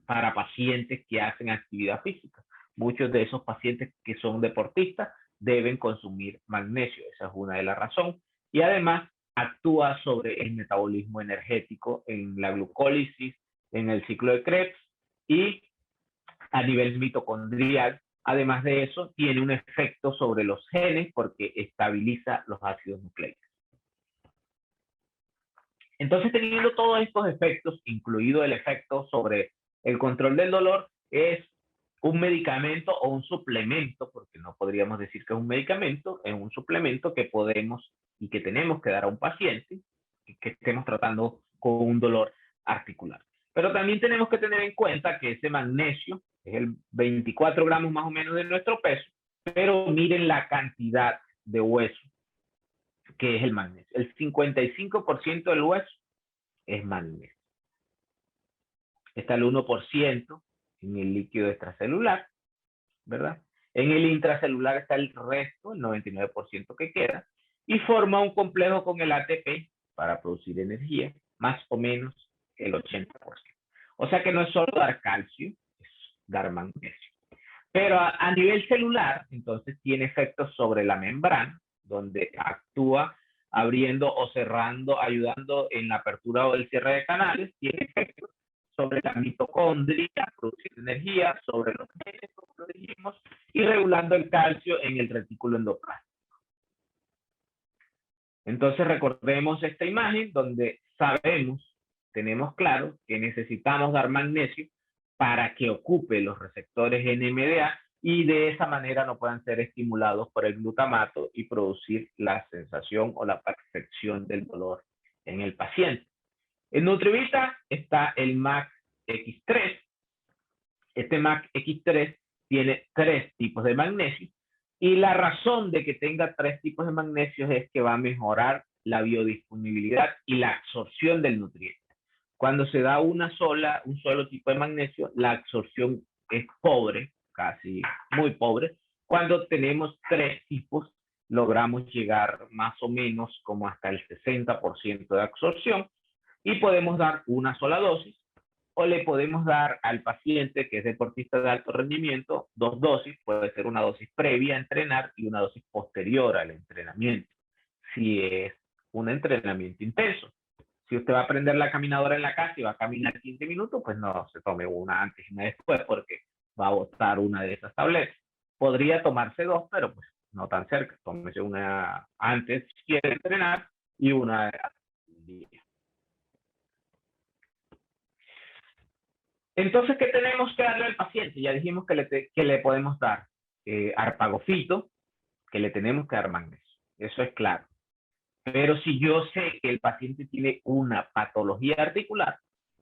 para pacientes que hacen actividad física. Muchos de esos pacientes que son deportistas deben consumir magnesio, esa es una de las razones. Y además actúa sobre el metabolismo energético en la glucólisis, en el ciclo de Krebs y a nivel mitocondrial. Además de eso, tiene un efecto sobre los genes porque estabiliza los ácidos nucleicos. Entonces, teniendo todos estos efectos, incluido el efecto sobre el control del dolor, es un medicamento o un suplemento, porque no podríamos decir que es un medicamento, es un suplemento que podemos y que tenemos que dar a un paciente que estemos tratando con un dolor articular. Pero también tenemos que tener en cuenta que ese magnesio es el 24 gramos más o menos de nuestro peso, pero miren la cantidad de hueso que es el magnesio. El 55% del hueso es magnesio. Está el 1% en el líquido extracelular, ¿verdad? En el intracelular está el resto, el 99% que queda, y forma un complejo con el ATP para producir energía, más o menos el 80%. O sea que no es solo dar calcio, es dar magnesio. Pero a nivel celular, entonces tiene efectos sobre la membrana, donde actúa abriendo o cerrando, ayudando en la apertura o el cierre de canales, tiene efectos sobre la mitocondria, produciendo energía, sobre los genes, como lo dijimos, y regulando el calcio en el retículo endoplasmático. Entonces recordemos esta imagen donde sabemos, tenemos claro que necesitamos dar magnesio para que ocupe los receptores NMDA y de esa manera no puedan ser estimulados por el glutamato y producir la sensación o la percepción del dolor en el paciente. En Nutrivita está el MAC X3. Este MAC X3 tiene 3 tipos de magnesio Y la razón de que tenga 3 tipos de magnesio es que va a mejorar la biodisponibilidad y la absorción del nutriente. Cuando se da un solo tipo de magnesio, la absorción es pobre, casi muy pobre. Cuando tenemos 3 tipos, logramos llegar más o menos como hasta el 60% de absorción y podemos dar una sola dosis, o le podemos dar al paciente que es deportista de alto rendimiento 2 dosis, puede ser una dosis previa a entrenar y una dosis posterior al entrenamiento, si es un entrenamiento intenso. Si usted va a prender la caminadora en la casa y va a caminar 15 minutos, pues no se tome una antes y una después porque va a botar una de esas tabletas. Podría tomarse 2, pero pues no tan cerca. Tómese una antes si quiere entrenar y una al día. Entonces, ¿qué tenemos que darle al paciente? Ya dijimos que le podemos dar arpagofito, que le tenemos que dar magnesio. Eso es claro. Pero si yo sé que el paciente tiene una patología articular,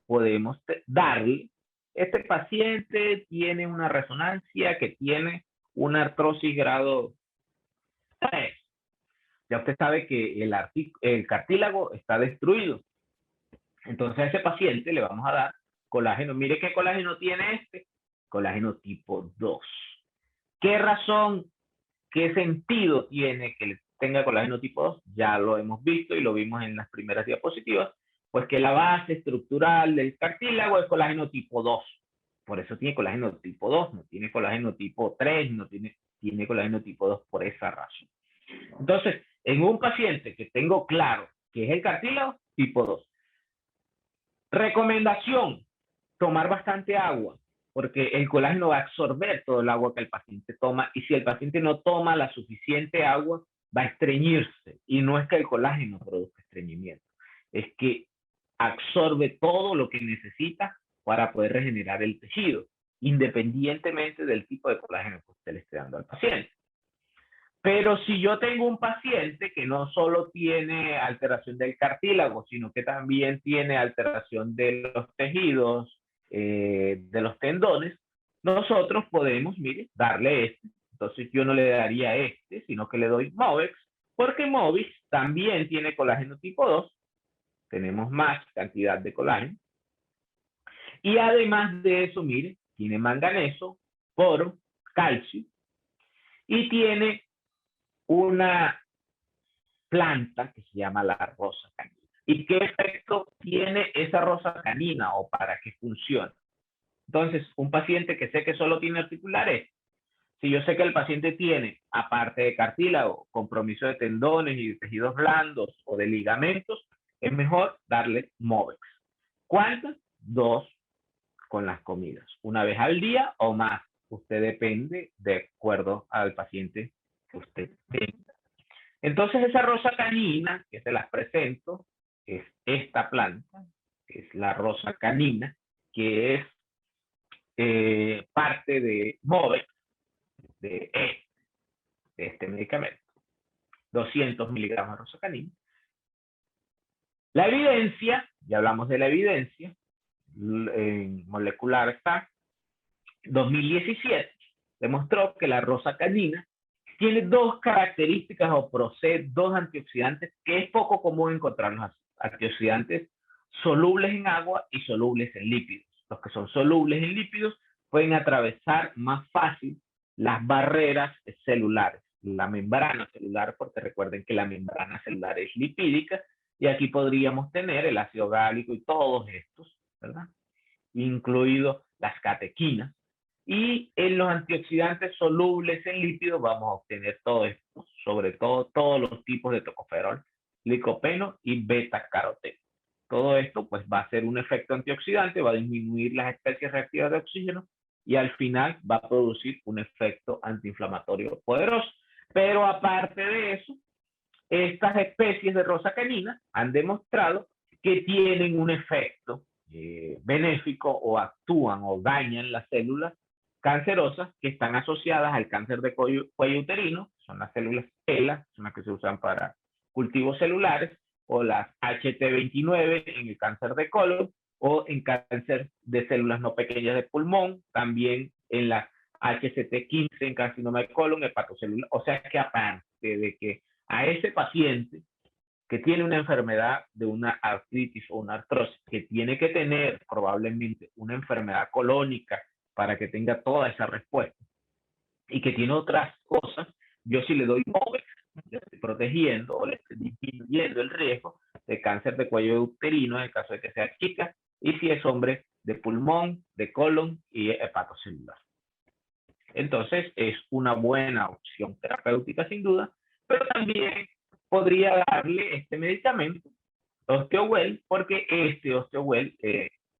podemos darle, este paciente tiene una resonancia que tiene una artrosis grado 3. Ya usted sabe que el cartílago está destruido. Entonces a ese paciente le vamos a dar colágeno. Mire qué colágeno tiene este. Colágeno tipo 2. ¿Qué razón, qué sentido tiene que tenga colágeno tipo 2? Ya lo hemos visto y lo vimos en las primeras diapositivas. Pues que la base estructural del cartílago es colágeno tipo 2. Por eso tiene colágeno tipo 2, no tiene colágeno tipo 3, no tiene colágeno tipo 2 por esa razón. Entonces, en un paciente que tengo claro que es el cartílago, tipo 2. Recomendación, tomar bastante agua, porque el colágeno va a absorber todo el agua que el paciente toma, y si el paciente no toma la suficiente agua, va a estreñirse, y no es que el colágeno produzca estreñimiento, es que absorbe todo lo que necesita para poder regenerar el tejido, independientemente del tipo de colágeno que usted le esté dando al paciente. Pero si yo tengo un paciente que no solo tiene alteración del cartílago, sino que también tiene alteración de los tejidos, de los tendones, nosotros podemos, mire, darle este. Entonces yo no le daría este, sino que le doy Movex, porque Movex también tiene colágeno tipo 2, tenemos más cantidad de colágeno. Y además de eso, mire, tiene manganeso, boro, calcio, y tiene una planta que se llama la rosa canina. ¿Y qué efecto tiene esa rosa canina o para qué funciona? Entonces, un paciente que sé que solo tiene articulares, si yo sé que el paciente tiene, aparte de cartílago, compromiso de tendones y de tejidos blandos o de ligamentos, es mejor darle Movex. ¿Cuántas? 2 con las comidas. Una vez al día o más. Usted depende de acuerdo al paciente que usted tenga. Entonces esa rosa canina, que se las presento, es esta planta, que es la rosa canina, que es parte de Movex, de este medicamento. 200 miligramos de rosa canina. La evidencia, ya hablamos de la evidencia, en molecular está, 2017, demostró que la rosa canina tiene 2 características o procede 2 antioxidantes que es poco común encontrarlos, antioxidantes solubles en agua y solubles en lípidos. Los que son solubles en lípidos pueden atravesar más fácil las barreras celulares, la membrana celular, porque recuerden que la membrana celular es lipídica, y aquí podríamos tener el ácido gálico y todos estos, ¿verdad? Incluido las catequinas. Y en los antioxidantes solubles en lípidos vamos a obtener todo esto, sobre todo todos los tipos de tocoferol, licopeno y beta-caroteno. Todo esto pues va a ser un efecto antioxidante, va a disminuir las especies reactivas de oxígeno y al final va a producir un efecto antiinflamatorio poderoso. Pero aparte de eso, estas especies de rosa canina han demostrado que tienen un efecto benéfico o actúan o dañan las células cancerosas que están asociadas al cáncer de cuello uterino, son las células ELA, son las que se usan para cultivos celulares, o las HT29 en el cáncer de colon, o en cáncer de células no pequeñas de pulmón, también en las HCT15 en carcinoma de colon, hepatocelular. O sea que aparte de que a ese paciente que tiene una enfermedad de una artritis o una artrosis, que tiene que tener probablemente una enfermedad colónica para que tenga toda esa respuesta, y que tiene otras cosas, yo sí le doy Movex, le estoy protegiendo o le estoy disminuyendo el riesgo de cáncer de cuello uterino en el caso de que sea chica, y si es hombre, de pulmón, de colon y hepatocelular. Entonces es una buena opción terapéutica sin duda, pero también podría darle este medicamento, Osteowell, porque este Osteowell,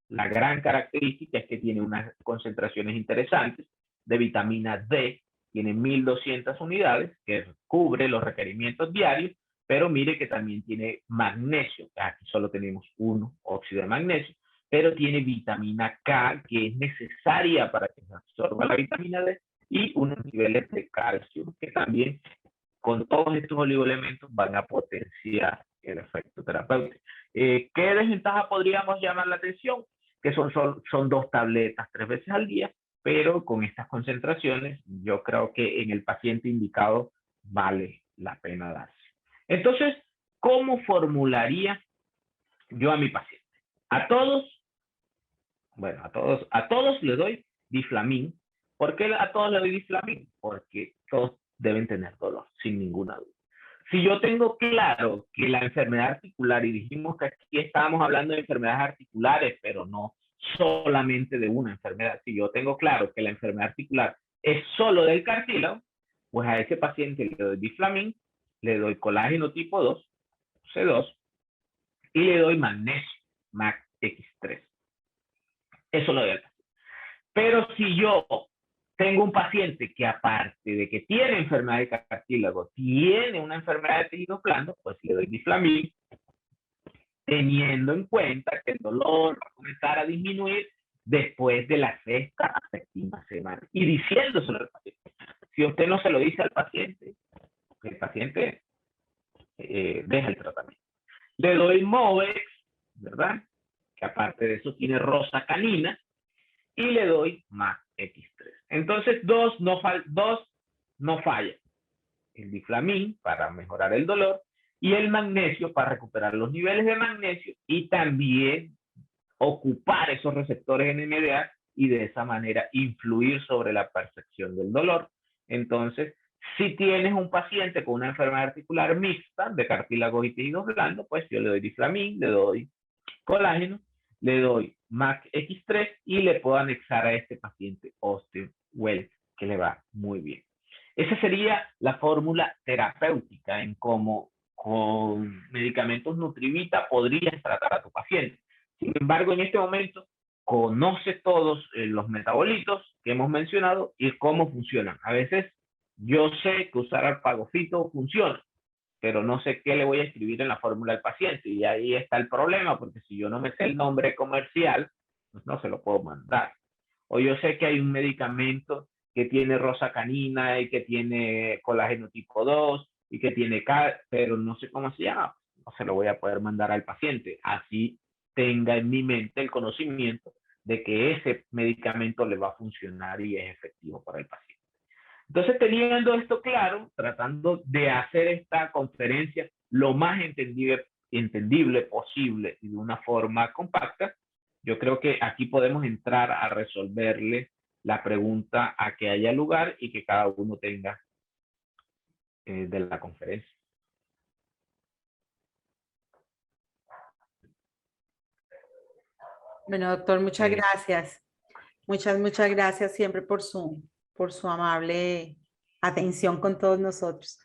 la gran característica es que tiene unas concentraciones interesantes de vitamina D, tiene 1200 unidades, que cubre los requerimientos diarios, pero mire que también tiene magnesio, aquí solo tenemos uno, óxido de magnesio, pero tiene vitamina K, que es necesaria para que se absorba la vitamina D, y unos niveles de calcio, que también con todos estos oligoelementos van a potenciar el efecto terapéutico. ¿Qué desventaja podríamos llamar la atención? Que son 2 tabletas 3 veces al día, pero con estas concentraciones yo creo que en el paciente indicado vale la pena darse. Entonces, ¿cómo formularía yo a mi paciente? A todos, bueno, a todos les doy diflamin. ¿Por qué a todos les doy diflamin? Porque todos deben tener dolor, sin ninguna duda. Si yo tengo claro que la enfermedad articular, y dijimos que aquí estábamos hablando de enfermedades articulares, pero no solamente de una enfermedad, si yo tengo claro que la enfermedad articular es solo del cartílago, pues a ese paciente le doy diflamin, le doy colágeno tipo 2, C2, y le doy magnesio, MAC-X3. Eso lo doy al paciente. Pero si yo tengo un paciente que aparte de que tiene enfermedad de cartílago, tiene una enfermedad de tejidos blandos, pues le doy diflamin, teniendo en cuenta que el dolor va a comenzar a disminuir después de la 6ª a 7ª semana, y diciéndoselo al paciente. Si usted no se lo dice al paciente, el paciente deja el tratamiento. Le doy Movex, ¿verdad? Que aparte de eso tiene rosacanina, y le doy MAC-X3. Entonces, dos no falla. El diflamin para mejorar el dolor y el magnesio para recuperar los niveles de magnesio y también ocupar esos receptores NMDA y de esa manera influir sobre la percepción del dolor. Entonces, si tienes un paciente con una enfermedad articular mixta de cartílagos y tejidos blandos, pues yo le doy diflamin, le doy colágeno, le doy MAC-X3 y le puedo anexar a este paciente Osteowell, que le va muy bien. Esa sería la fórmula terapéutica en cómo con medicamentos Nutrivita podrías tratar a tu paciente. Sin embargo, en este momento conoce todos los metabolitos que hemos mencionado y cómo funcionan. A veces yo sé que usar alpagofito funciona, pero no sé qué le voy a escribir en la fórmula al paciente. Y ahí está el problema, porque si yo no me sé el nombre comercial, pues no se lo puedo mandar. O yo sé que hay un medicamento que tiene rosacanina y que tiene colágeno tipo 2 y que tiene K, pero no sé cómo se llama. No se lo voy a poder mandar al paciente. Así tenga en mi mente el conocimiento de que ese medicamento le va a funcionar y es efectivo para el paciente. Entonces, teniendo esto claro, tratando de hacer esta conferencia lo más entendible posible y de una forma compacta, yo creo que aquí podemos entrar a resolverle la pregunta a que haya lugar y que cada uno tenga de la conferencia. Bueno, doctor, muchas gracias. Muchas gracias siempre por su amable atención con todos nosotros.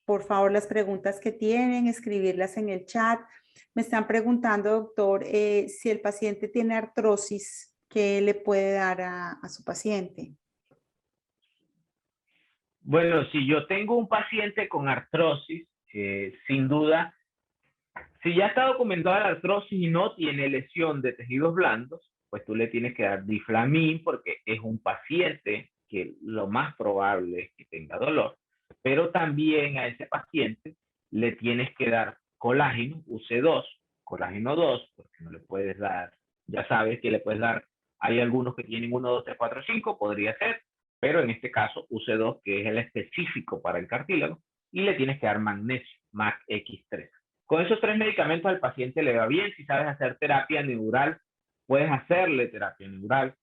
Por favor, las preguntas que tienen, escribirlas en el chat. Me están preguntando, doctor, si el paciente tiene artrosis, ¿qué le puede dar a su paciente? Bueno, si yo tengo un paciente con artrosis, sin duda, si ya está documentada la artrosis y no tiene lesión de tejidos blandos, pues tú le tienes que dar diflamin porque es un paciente que lo más probable es que tenga dolor. Pero también a ese paciente le tienes que dar colágeno, UC2, colágeno 2, porque no le puedes dar, ya sabes que le puedes dar Hay algunos que tienen 1, 2, 3, 4, 5, podría ser, pero en este caso use 2, que es el específico para el cartílago, y le tienes que dar magnesio, MAC-X3. Con esos 3 medicamentos al paciente le va bien. Si sabes hacer terapia neural, puedes hacerle terapia neural,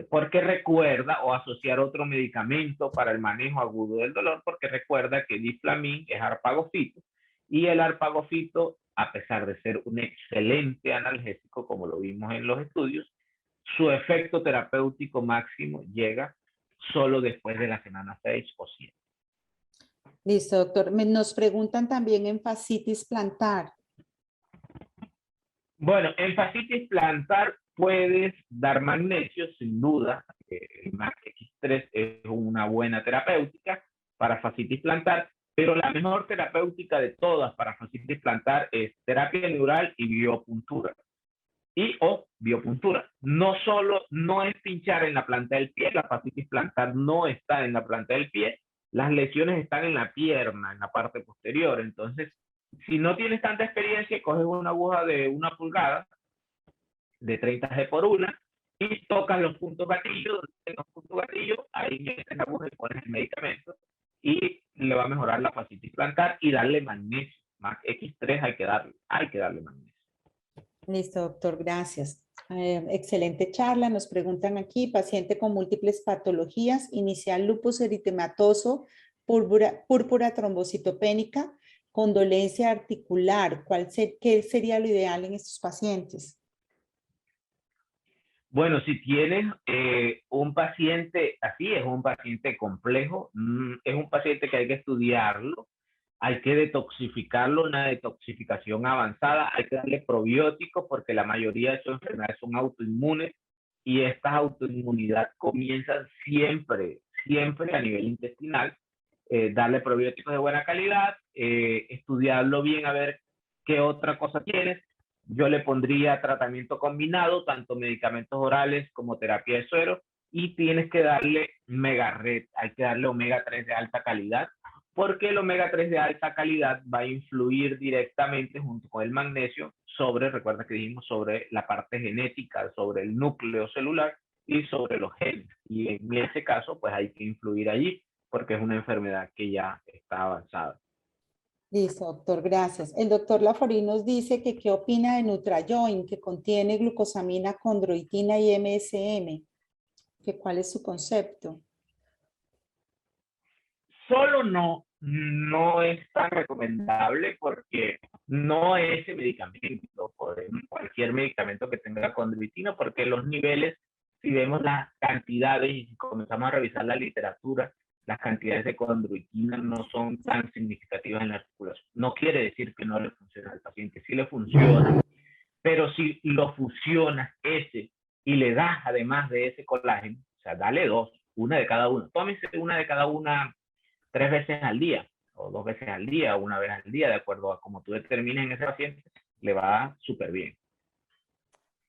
porque recuerda, o asociar otro medicamento para el manejo agudo del dolor, porque recuerda que diflamin es arpagofito, y el arpagofito, a pesar de ser un excelente analgésico, como lo vimos en los estudios, su efecto terapéutico máximo llega solo después de la semana 6 o 7. Listo, doctor. Nos preguntan también en fascitis plantar. Bueno, en fascitis plantar puedes dar magnesio, sin duda. El MAC-X3 es una buena terapéutica para fascitis plantar, pero la mejor terapéutica de todas para fascitis plantar es terapia neural y biopuntura. O biopuntura. No es pinchar en la planta del pie, la fascitis plantar no está en la planta del pie, las lesiones están en la pierna, en la parte posterior. Entonces, si no tienes tanta experiencia, coges una aguja de 1 pulgada, de 30 G por 1, y tocas los puntos gatillo, ahí metes la aguja y pones el medicamento, y le va a mejorar la fascitis plantar y darle magnesio. MAC-X3 hay que darle magnesio. Listo, doctor, gracias. Excelente charla. Nos preguntan aquí, paciente con múltiples patologías, inicial lupus eritematoso, púrpura trombocitopénica, con dolencia articular. ¿Qué sería lo ideal en estos pacientes? Bueno, si tienes un paciente así, es un paciente complejo, es un paciente que hay que estudiarlo, hay que detoxificarlo, una detoxificación avanzada, hay que darle probióticos porque la mayoría de sus enfermedades son autoinmunes, y estas autoinmunidad comienzan siempre a nivel intestinal. Darle probióticos de buena calidad, estudiarlo bien a ver qué otra cosa tienes. Yo le pondría tratamiento combinado, tanto medicamentos orales como terapia de suero, y tienes que darle Megaret, hay que darle omega 3 de alta calidad, porque el omega 3 de alta calidad va a influir directamente junto con el magnesio sobre, recuerda que dijimos, sobre la parte genética, sobre el núcleo celular y sobre los genes. Y en ese caso, pues hay que influir allí, porque es una enfermedad que ya está avanzada. Listo, doctor, gracias. El doctor Laforí nos dice que qué opina de Nutrajoin, que contiene glucosamina, condroitina y MSM. Que ¿cuál es su concepto? Solo no es tan recomendable, porque no es ese medicamento, cualquier medicamento que tenga condroitina, porque los niveles, si vemos las cantidades y si comenzamos a revisar la literatura, las cantidades de condroitina no son tan significativas en la articulación. No quiere decir que no le funcione al paciente, sí le funciona, pero si lo fusionas ese y le das además de ese colágeno, o sea, dale 2, una de cada uno. Tómese una de cada una 3 veces al día, o 2 veces al día, o una vez al día, de acuerdo a cómo tú determines en ese paciente, le va súper bien.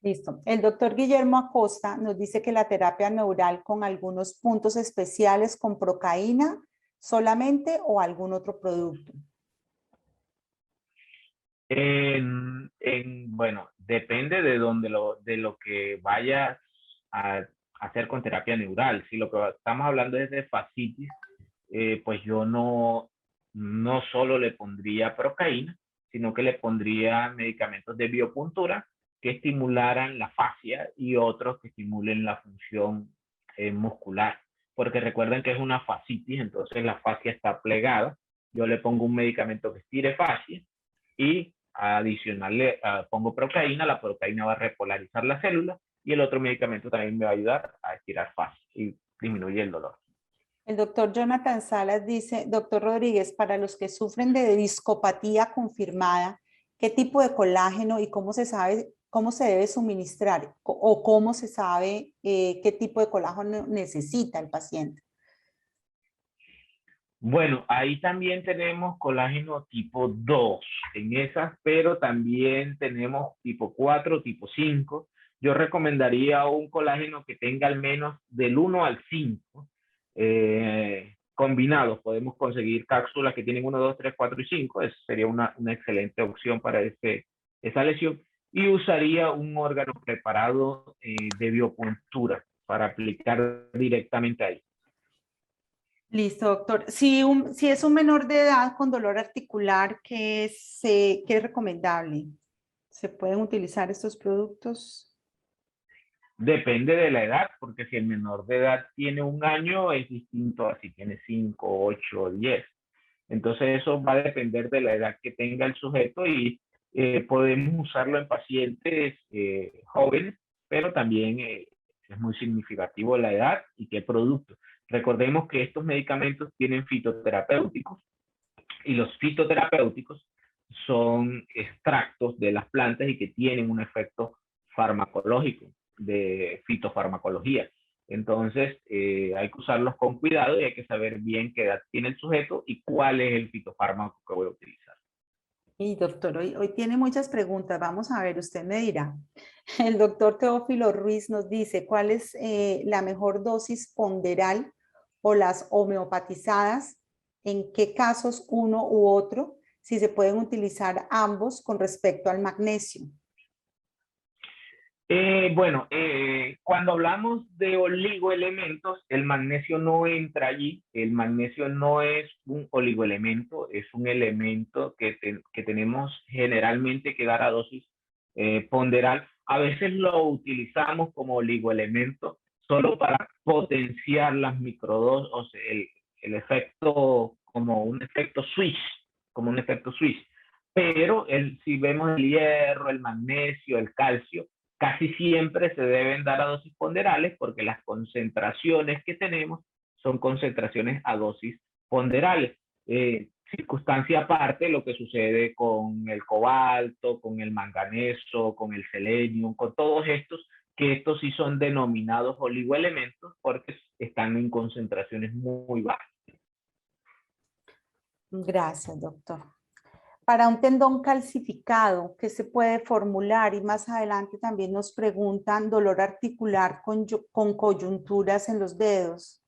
Listo. El doctor Guillermo Acosta nos dice que la terapia neural con algunos puntos especiales con procaína solamente o algún otro producto. Bueno, depende de lo que vayas a hacer con terapia neural. Si lo que estamos hablando es de fascitis, pues yo no solo le pondría procaína, sino que le pondría medicamentos de biopuntura que estimularan la fascia, y otros que estimulen la función muscular. Porque recuerden que es una fascitis, entonces la fascia está plegada. Yo le pongo un medicamento que estire fascia, y adicional pongo procaína. La procaína va a repolarizar la célula, y el otro medicamento también me va a ayudar a estirar fascia y disminuye el dolor. El doctor Jonathan Salas dice, doctor Rodríguez, para los que sufren de discopatía confirmada, ¿qué tipo de colágeno y cómo se sabe, cómo se debe suministrar o cómo se sabe qué tipo de colágeno necesita el paciente? Bueno, ahí también tenemos colágeno tipo 2 en esas, pero también tenemos tipo 4, tipo 5. Yo recomendaría un colágeno que tenga al menos del 1 al 5. Combinados, podemos conseguir cápsulas que tienen 1, 2, 3, 4 y 5. Esa sería una excelente opción para esa lesión. y usaría un órgano preparado de biopuntura para aplicar directamente ahí. Listo, doctor. Si es un menor de edad con dolor articular, ¿qué es recomendable? ¿Se pueden utilizar estos productos? Depende de la edad, porque si el menor de edad tiene 1 año, es distinto a si tiene 5, 8 o 10. Entonces eso va a depender de la edad que tenga el sujeto y podemos usarlo en pacientes jóvenes, pero también es muy significativo la edad y qué producto. Recordemos que estos medicamentos tienen fitoterapéuticos y los fitoterapéuticos son extractos de las plantas y que tienen un efecto farmacológico de fitofarmacología. Entonces, hay que usarlos con cuidado y hay que saber bien qué edad tiene el sujeto y cuál es el fitofármaco que voy a utilizar. Y doctor, hoy tiene muchas preguntas. Vamos a ver, usted me dirá. El doctor Teófilo Ruiz nos dice, ¿cuál es la mejor dosis ponderal o las homeopatizadas? ¿En qué casos uno u otro? Si se pueden utilizar ambos con respecto al magnesio. Bueno, cuando hablamos de oligoelementos, el magnesio no entra allí. El magnesio no es un oligoelemento, es un elemento que tenemos generalmente que dar a dosis ponderal. A veces lo utilizamos como oligoelemento solo para potenciar las microdosis, o sea, el efecto como un efecto switch, como un efecto switch. Pero si vemos el hierro, el magnesio, el calcio, casi siempre se deben dar a dosis ponderales porque las concentraciones que tenemos son concentraciones a dosis ponderales. Circunstancia aparte, lo que sucede con el cobalto, con el manganeso, con el selenio, con todos estos, que estos sí son denominados oligoelementos porque están en concentraciones muy bajas. Gracias, doctor. Para un tendón calcificado, ¿qué se puede formular? Y más adelante también nos preguntan dolor articular con coyunturas en los dedos.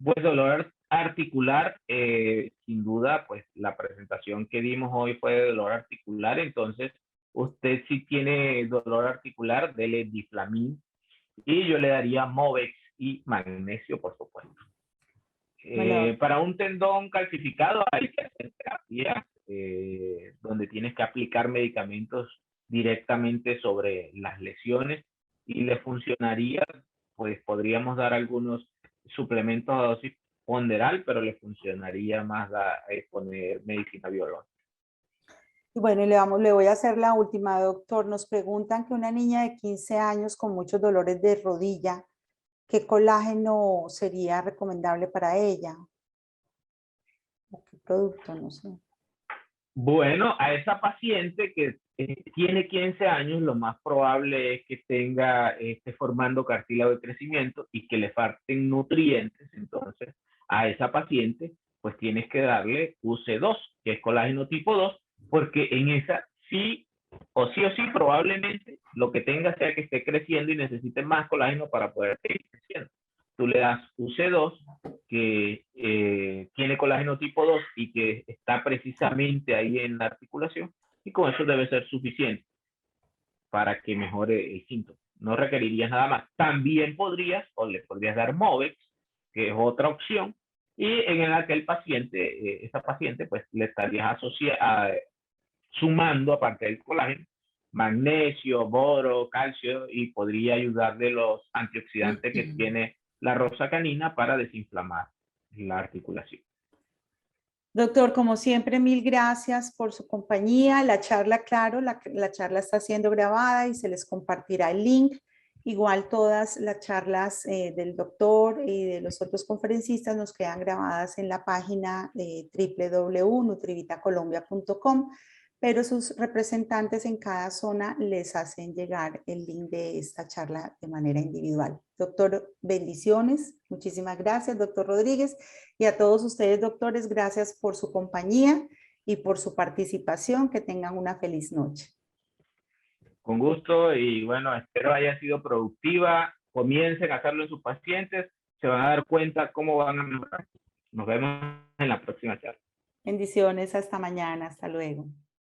Pues dolor articular, sin duda, pues la presentación que dimos hoy fue de dolor articular, entonces usted si tiene dolor articular, dele diflamin y yo le daría Movex y magnesio, por supuesto. Bueno, Para un tendón calcificado hay que hacer terapia, donde tienes que aplicar medicamentos directamente sobre las lesiones y le funcionaría, pues podríamos dar algunos suplementos a dosis ponderal, pero le funcionaría más poner medicina biológica. y bueno, le voy a hacer la última, doctor. Nos preguntan que una niña de 15 años con muchos dolores de rodilla, ¿qué colágeno sería recomendable para ella? ¿O qué producto? No sé. Bueno, a esa paciente que tiene 15 años, lo más probable es que esté formando cartílago de crecimiento y que le falten nutrientes. Entonces, a esa paciente, pues tienes que darle UC2, que es colágeno tipo 2, porque en esa sí o sí, probablemente lo que tenga sea que esté creciendo y necesite más colágeno para poder seguir creciendo. Tú le das UC2, que tiene colágeno tipo 2 y que está precisamente ahí en la articulación, y con eso debe ser suficiente para que mejore el síntoma. No requerirías nada más. También podrías o le podrías dar Movex, que es otra opción, y en aquel paciente, esa paciente, pues le estarías sumando, aparte del colágeno, magnesio, boro, calcio, y podría ayudar de los antioxidantes que tiene la rosa canina para desinflamar la articulación. Doctor, como siempre, mil gracias por su compañía. La charla, claro, la charla está siendo grabada y se les compartirá el link. Igual todas las charlas del doctor y de los otros conferencistas nos quedan grabadas en la página de www.nutrivitacolombia.com, pero sus representantes en cada zona les hacen llegar el link de esta charla de manera individual. Doctor, bendiciones. Muchísimas gracias, doctor Rodríguez. Y a todos ustedes, doctores, gracias por su compañía y por su participación. Que tengan una feliz noche. Con gusto y bueno, espero haya sido productiva. Comiencen a hacerlo en sus pacientes. Se van a dar cuenta cómo van a mejorar. Nos vemos en la próxima charla. Bendiciones. Hasta mañana. Hasta luego.